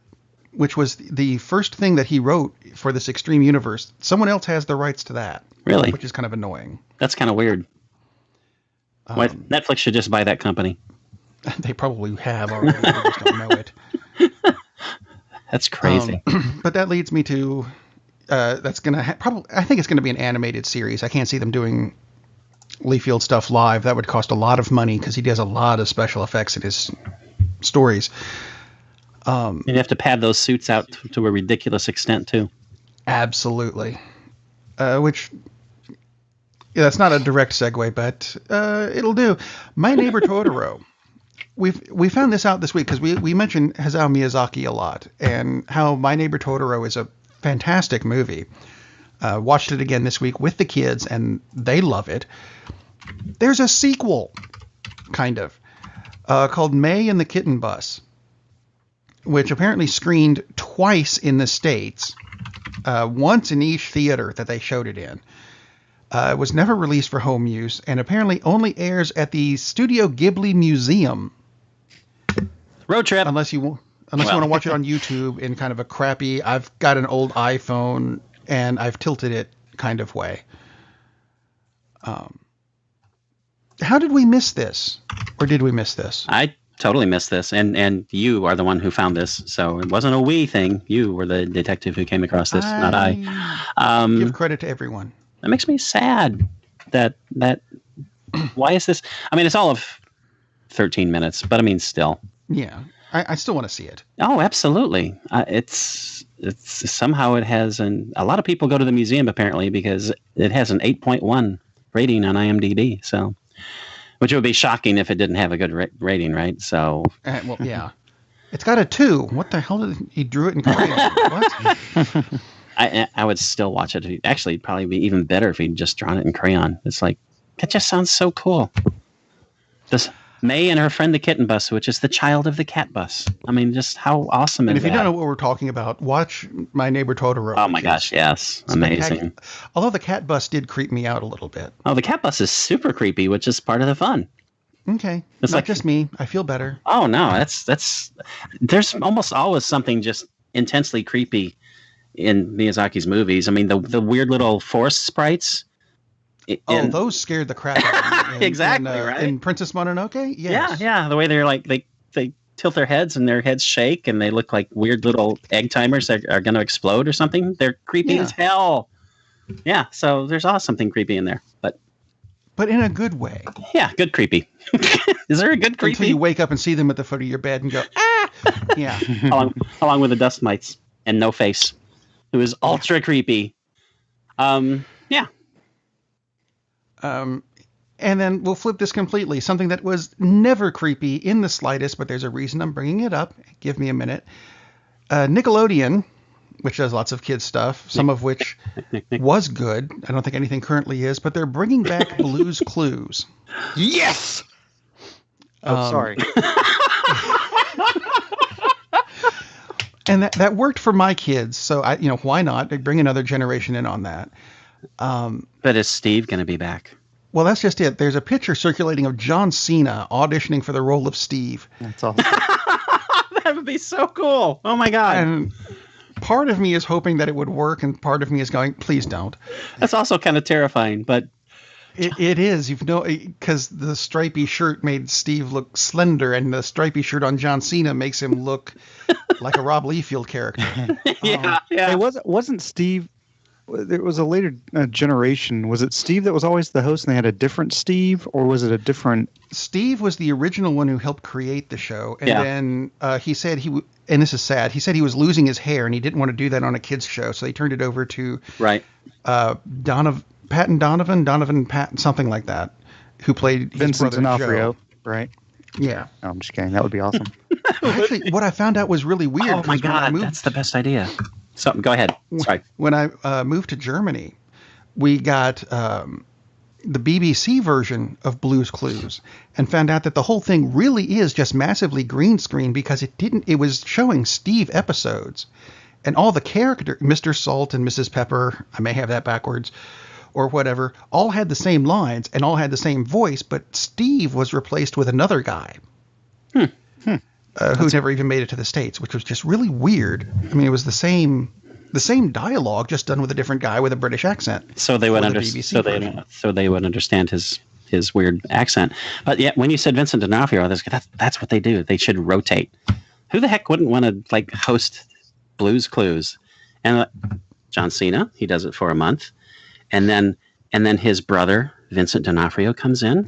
which was the first thing that he wrote for this Extreme Universe. Someone else has the rights to that. Really? Which is kind of annoying. That's kind of weird. Netflix should just buy that company. They probably have already. They just don't know it. That's crazy. But that leads me to... that's gonna probably. I think it's gonna be an animated series. I can't see them doing Liefeld stuff live. That would cost a lot of money because he does a lot of special effects in his stories. You have to pad those suits out to a ridiculous extent too. Absolutely. Which, that's not a direct segue, but it'll do. My Neighbor Totoro. We found this out this week because we mentioned Hayao Miyazaki a lot and how My Neighbor Totoro is a fantastic movie. Watched it again this week with the kids, and they love it. There's a sequel, kind of. called May and the Kitten Bus, which apparently screened twice in the States, once in each theater that they showed it in. It was never released for home use, and apparently only airs at the Studio Ghibli Museum. Road trip. Unless you want to watch it on YouTube in kind of a crappy, I've got an old iPhone and I've tilted it kind of way. How did we miss this? Or did we miss this? I totally missed this, and you are the one who found this, so it wasn't a we thing. You were the detective who came across this, not I. Give credit to everyone. That makes me sad. That why is this? I mean, it's all of 13 minutes, but I mean, still. Yeah, I still want to see it. Oh, absolutely. It's somehow it has a lot of people go to the museum apparently because it has an 8.1 rating on IMDb. So, which would be shocking if it didn't have a good rating, right? So, well, yeah, it's got a 2. What the hell did he drew it in crayon? What? I would still watch it. Actually, it'd probably be even better if he'd just drawn it in crayon. It's like that just sounds so cool. This May and her friend the kitten bus, which is the child of the cat bus. I mean, just how awesome is that? And if you don't know what we're talking about, watch My Neighbor Totoro. Oh my gosh, yes. Amazing. Although the cat bus did creep me out a little bit. Oh, the cat bus is super creepy, which is part of the fun. Okay. It's not like just me. I feel better. Oh no, that's there's almost always something just intensely creepy in Miyazaki's movies. I mean, the weird little forest sprites. Those scared the crap out of me. Exactly, right? In Princess Mononoke? Yes. Yeah. The way they're like, they tilt their heads and their heads shake and they look like weird little egg timers that are going to explode or something. They're creepy as hell. Yeah, so there's always something creepy in there. But in a good way. Yeah, good creepy. Is there a good creepy? Until you wake up and see them at the foot of your bed and go, ah! Yeah. along with the dust mites and No Face, who is ultra creepy. Yeah. And then we'll flip this completely. Something that was never creepy in the slightest, but there's a reason I'm bringing it up. Give me a minute. Nickelodeon, which does lots of kids stuff, some of which was good. I don't think anything currently is, but they're bringing back Blue's Clues. Yes! Sorry. And that worked for my kids, so why not? They bring another generation in on that. But is Steve going to be back? Well, that's just it. There's a picture circulating of John Cena auditioning for the role of Steve. That's awesome. That would be so cool. Oh my God. And part of me is hoping that it would work, and part of me is going, please don't. That's also kind of terrifying, but it is, because the stripy shirt made Steve look slender, and the stripy shirt on John Cena makes him look like a Rob Liefeld character. Yeah. It wasn't Steve. There was a later generation. Was it Steve that was always the host and they had a different Steve, or was it a different? Steve was the original one who helped create the show. And then he said and this is sad, he said he was losing his hair and he didn't want to do that on a kid's show. So they turned it over to Patton Donovan, something like that, who played Vincent D'Onofrio, Joe. Right? Yeah. No, I'm just kidding. That would be awesome. Actually, what I found out was really weird. Oh my God, that's the best idea. So go ahead. Sorry. When I moved to Germany, we got the BBC version of Blue's Clues and found out that the whole thing really is just massively green screen because it was showing Steve episodes and all the character, Mr. Salt and Mrs. Pepper, I may have that backwards or whatever, all had the same lines and all had the same voice, but Steve was replaced with another guy. Who never even made it to the States, which was just really weird. I mean, it was the same dialogue, just done with a different guy with a British accent. So they would understand his weird accent. But yeah, when you said Vincent D'Onofrio, that's what they do. They should rotate. Who the heck wouldn't want to host Blue's Clues? And John Cena, he does it for a month, and then his brother Vincent D'Onofrio comes in,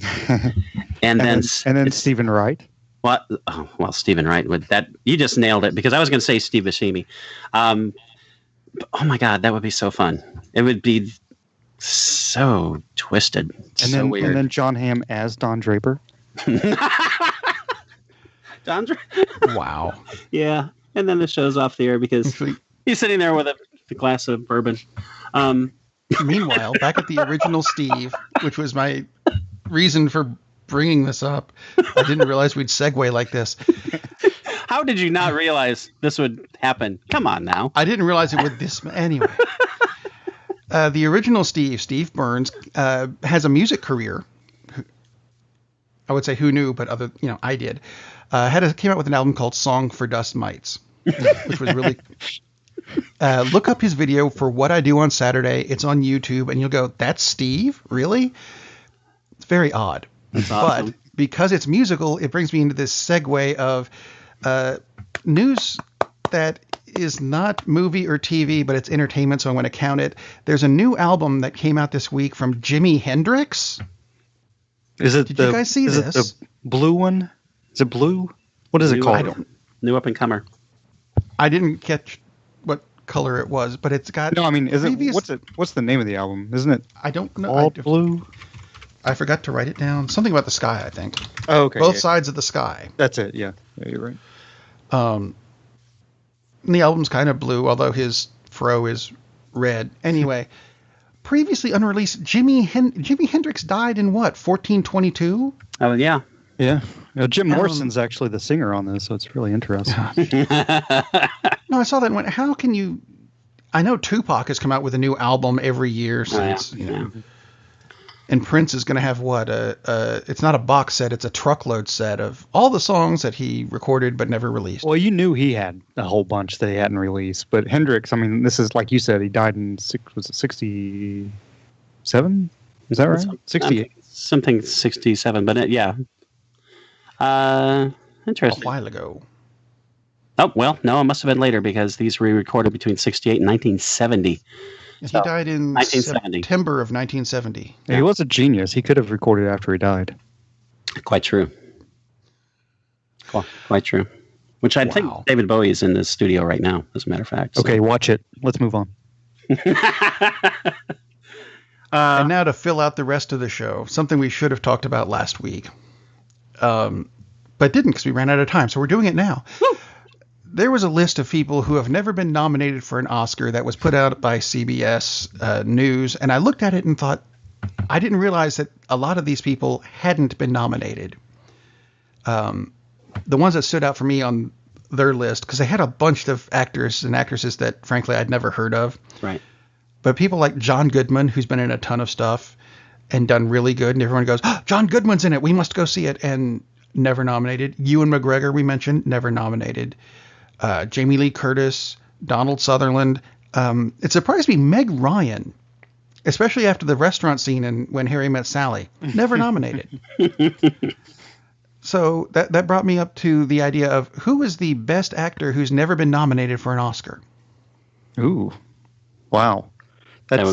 and then Stephen Wright. Well, Stephen Wright would that. You just nailed it because I was going to say Steve Buscemi. Oh my God, that would be so fun. It would be so twisted, weird. And then John Hamm as Don Draper. Don Draper. Wow. Yeah, and then the show's off the air because he's sitting there with a glass of bourbon. Meanwhile, back at the original Steve, which was my reason for bringing this up. I didn't realize we'd segue like this. How did you not realize this would happen? Come on now. I didn't realize it would this anyway. The original Steve Burns, has a music career. I would say who knew, but I did. Came out with an album called Song for Dust Mites, which was really. Look up his video for What I Do on Saturday. It's on YouTube, and you'll go, "That's Steve? Really?" It's very odd. That's awesome. But because it's musical, it brings me into this segue of news that is not movie or TV, but it's entertainment, so I'm going to count it. There's a new album that came out this week from Jimi Hendrix. Did you guys see this? Is it the blue one? Is it blue? What is it called? New up and comer. I didn't catch what color it was, but it's got. No, I mean, what's the name of the album? Isn't it? I don't know. All blue. I forgot to write it down. Something about the sky, I think. Oh, okay. Both sides of the sky. That's it. Yeah, you're right. And the album's kind of blue, although his fro is red. Anyway, previously unreleased, Jimi Hendrix died in what, 1422? Oh, yeah. Yeah. Jim Morrison's actually the singer on this, so it's really interesting. No, I saw that and went, how can you... I know Tupac has come out with a new album every year since, And Prince is going to have what? It's not a box set, it's a truckload set of all the songs that he recorded but never released. Well, you knew he had a whole bunch that he hadn't released, but Hendrix, I mean, this is like you said, he died in 67? Is that right? 68. Something 67, but yeah. Interesting. A while ago. Oh, well, no, it must have been later because these were recorded between 68 and 1970. He died in 1970. September of 1970. Yeah. He was a genius. He could have recorded after he died. Quite true. Quite true. Which I think David Bowie is in the studio right now, as a matter of fact. So. Okay, watch it. Let's move on. And now to fill out the rest of the show, something we should have talked about last week, but didn't because we ran out of time. So we're doing it now. Woo! There was a list of people who have never been nominated for an Oscar that was put out by CBS News. And I looked at it and thought, I didn't realize that a lot of these people hadn't been nominated. The ones that stood out for me on their list, because they had a bunch of actors and actresses that, frankly, I'd never heard of. Right. But people like John Goodman, who's been in a ton of stuff and done really good. And everyone goes, oh, John Goodman's in it. We must go see it. And never nominated. Ewan McGregor, we mentioned, never nominated. Jamie Lee Curtis, Donald Sutherland. It surprised me, Meg Ryan, especially after the restaurant scene in When Harry Met Sally, never nominated. So that brought me up to the idea of who is the best actor who's never been nominated for an Oscar? Ooh, wow. That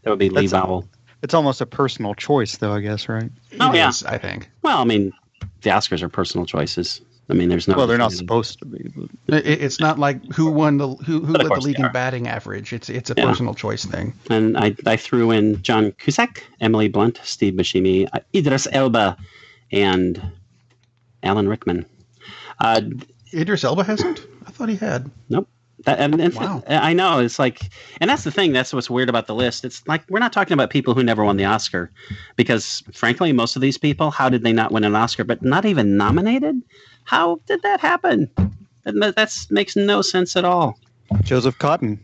would be Lee Vowell. It's almost a personal choice, though, I guess, right? Oh, yeah. Is, I think. Well, I mean, the Oscars are personal choices. I mean, there's no. Well, they're not supposed to be. But. It's not like who won who led the league in batting average. It's a personal choice thing. And I threw in John Cusack, Emily Blunt, Steve Buscemi, Idris Elba, and Alan Rickman. Idris Elba hasn't? I thought he had. Nope. Wow. I know. It's like, and that's the thing. That's what's weird about the list. It's like we're not talking about people who never won the Oscar, because frankly, most of these people, how did they not win an Oscar? But not even nominated. How did that happen? That makes no sense at all. Joseph Cotton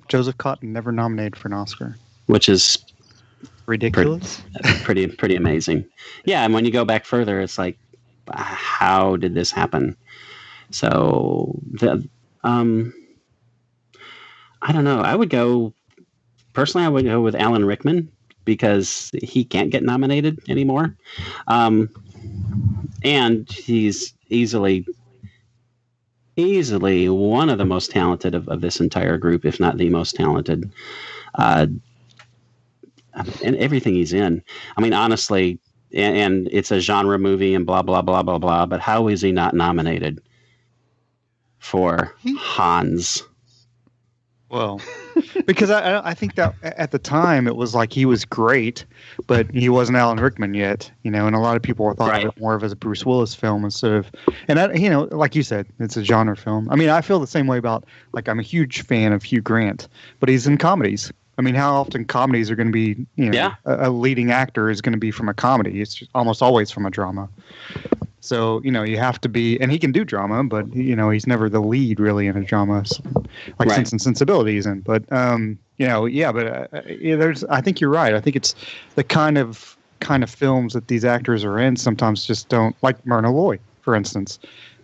never nominated for an Oscar, which is ridiculous. Pretty amazing. Yeah, and when you go back further, it's like, how did this happen? So I don't know. I would go with Alan Rickman because he can't get nominated anymore. And he's easily one of the most talented of this entire group, if not the most talented. And everything he's in. I mean, honestly, and it's a genre movie and blah, blah, blah, blah, blah. But how is he not nominated for Hans? Well, because I think that at the time it was like he was great, but he wasn't Alan Rickman yet, and a lot of people thought of it more of as a Bruce Willis film instead of, and like you said, it's a genre film. I mean, I feel the same way about, like, I'm a huge fan of Hugh Grant, but he's in comedies. I mean, how often comedies are going to be, a leading actor is going to be from a comedy. It's just almost always from a drama. So, you have to be, and he can do drama, but, he's never the lead really in a drama, like Sense and Sensibility isn't. But, I think you're right. I think it's the kind of films that these actors are in sometimes just don't, like Myrna Loy, for instance.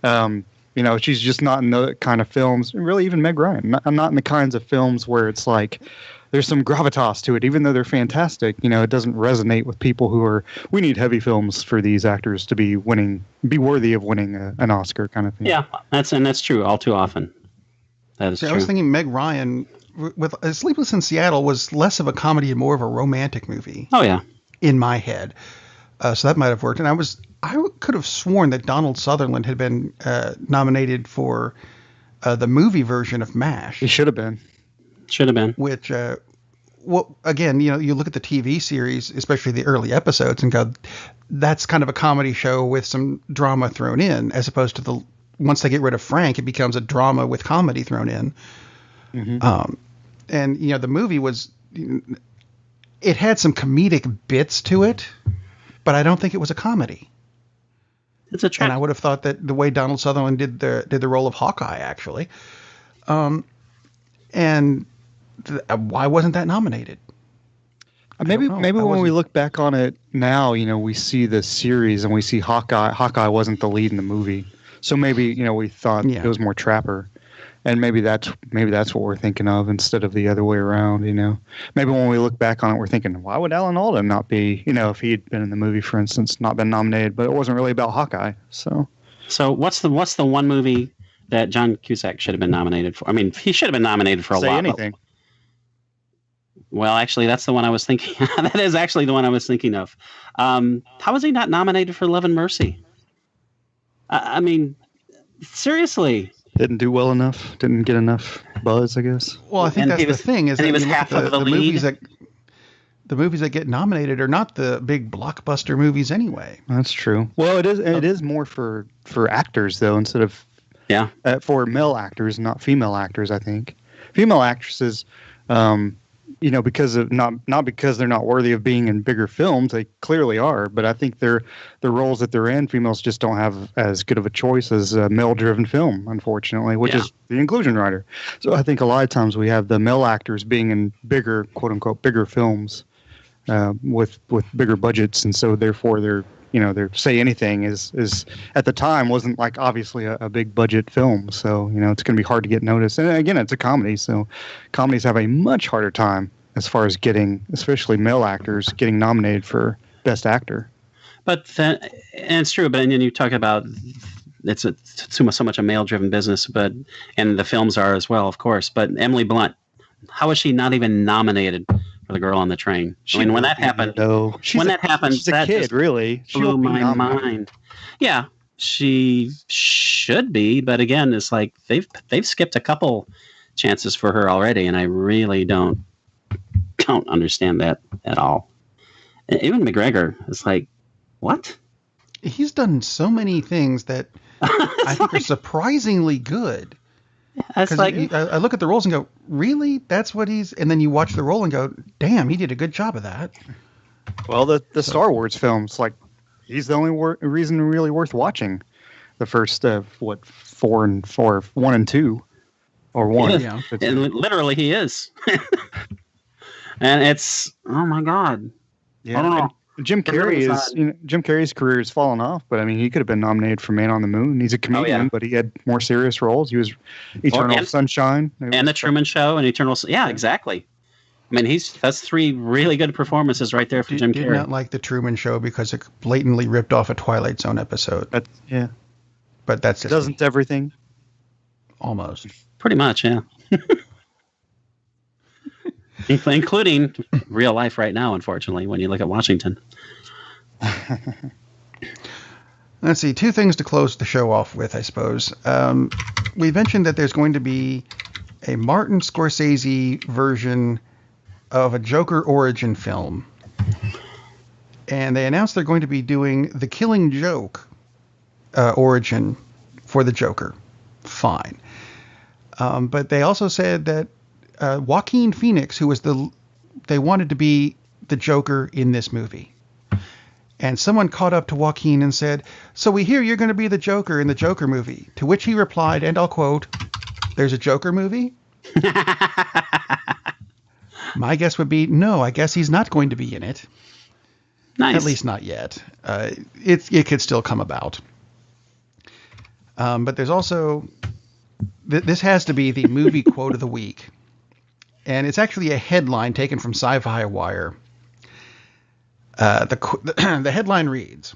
She's just not in the kind of films, really even Meg Ryan. I'm not in the kinds of films where it's like, there's some gravitas to it, even though they're fantastic. It doesn't resonate with people who are. We need heavy films for these actors to be worthy of winning an Oscar, kind of thing. Yeah, that's true. All too often, that is true. I was thinking Meg Ryan with Sleepless in Seattle was less of a comedy and more of a romantic movie. Oh yeah, in my head, so that might have worked. And I could have sworn that Donald Sutherland had been nominated for the movie version of MASH. He should have been. Which, again, you look at the TV series, especially the early episodes, and go, that's kind of a comedy show with some drama thrown in, as opposed to once they get rid of Frank, it becomes a drama with comedy thrown in. Mm-hmm. And the movie it had some comedic bits to it, but I don't think it was a comedy. It's a trend. And I would have thought that the way Donald Sutherland did the role of Hawkeye, actually. Why wasn't that nominated? Maybe when we look back on it now, we see the series and we see Hawkeye. Hawkeye wasn't the lead in the movie, so maybe we thought it was more Trapper, and maybe that's what we're thinking of instead of the other way around. Maybe when we look back on it, we're thinking, why would Alan Alda not be? If he had been in the movie, for instance, not been nominated, but it wasn't really about Hawkeye. So what's the one movie that John Cusack should have been nominated for? I mean, he should have been nominated for a lot. Say anything. Well, actually, that's the one I was thinking. That is actually the one I was thinking of. How was he not nominated for Love and Mercy? I mean, seriously. Didn't do well enough. Didn't get enough buzz, I guess. Well, I think that's the thing. Is that he was half of the lead. The movies that get nominated are not the big blockbuster movies anyway. That's true. Well, it is. It is more for actors though, instead of for male actors, not female actors. I think female actresses. Because of not because they're not worthy of being in bigger films, they clearly are. But I think the roles that they're in, females just don't have as good of a choice as a male-driven film, unfortunately, which is the inclusion rider. So I think a lot of times we have the male actors being in bigger, quote unquote, bigger films with bigger budgets, and so therefore their Say Anything is at the time wasn't like obviously a big budget film, so it's going to be hard to get noticed. And again, it's a comedy, so comedies have a much harder time as far as getting, especially male actors, getting nominated for Best Actor. But and it's true. But then you talk about it's so much a male-driven business, and the films are as well, of course. But Emily Blunt, how is she not even nominated for The Girl on the Train? When that happened, she's a kid, really. She blew my mind. Yeah, she should be, but again, it's like they've skipped a couple chances for her already, and I really don't understand that at all. And even McGregor is like, what? He's done so many things that I think are surprisingly good. That's like I look at the roles and go, really? That's what he's... And then you watch the role and go, damn, he did a good job of that. Well, the Star Wars films, like, he's the only reason really worth watching. The first, 1 and 2. Or 1. Yeah. And literally he is. And it's, oh my God. Yeah. I don't know. Jim Carrey's career has fallen off, but I mean, he could have been nominated for Man on the Moon. He's a comedian, but he had more serious roles. He was Eternal Sunshine and The Truman Show and Eternal. Yeah, exactly. I mean, that's 3 really good performances right there for Jim Carrey. Did not like The Truman Show because it blatantly ripped off a Twilight Zone episode. But that's just doesn't everything. Almost. Pretty much, yeah. Including real life right now, unfortunately, when you look at Washington. Let's see, 2 things to close the show off with, I suppose. We mentioned that there's going to be a Martin Scorsese version of a Joker origin film. And they announced they're going to be doing the Killing Joke origin for the Joker. Fine. But they also said that Joaquin Phoenix, who was the they wanted to be the Joker in this movie. And someone caught up to Joaquin and said, "So we hear you're going to be the Joker in the Joker movie." To which he replied, and I'll quote, "There's a Joker movie?" My guess would be, no, I guess he's not going to be in it. Nice. At least not yet. It could still come about. But there's also, this has to be the movie quote of the week. And it's actually a headline taken from Sci-Fi Wire. The headline reads,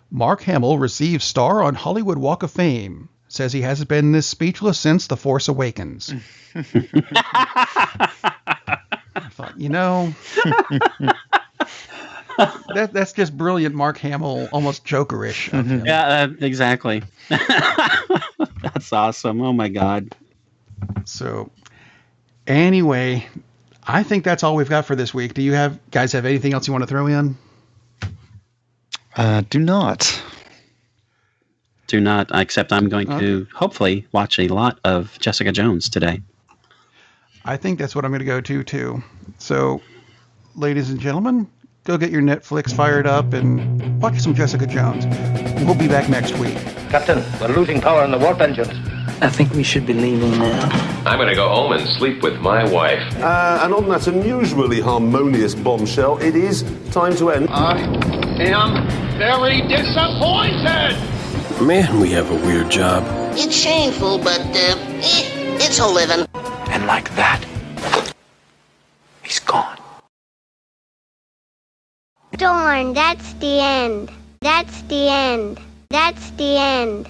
"Mark Hamill receives star on Hollywood Walk of Fame. Says he hasn't been this speechless since The Force Awakens." I thought, that's just brilliant Mark Hamill, almost Jokerish of him. Yeah, exactly. That's awesome. Oh, my God. So, anyway, I think that's all we've got for this week. Do you guys have anything else you want to throw in? Do not. Do not, except I'm going to hopefully watch a lot of Jessica Jones today. I think that's what I'm going to go to, too. So, ladies and gentlemen, go get your Netflix fired up and watch some Jessica Jones. We'll be back next week. Captain, we're losing power in the warp engines. I think we should be leaving now. I'm going to go home and sleep with my wife. And on that unusually harmonious bombshell, it is time to end. I am very disappointed! Man, we have a weird job. It's shameful, but, it's a living. And like that, he's gone. Darn, that's the end. That's the end. That's the end.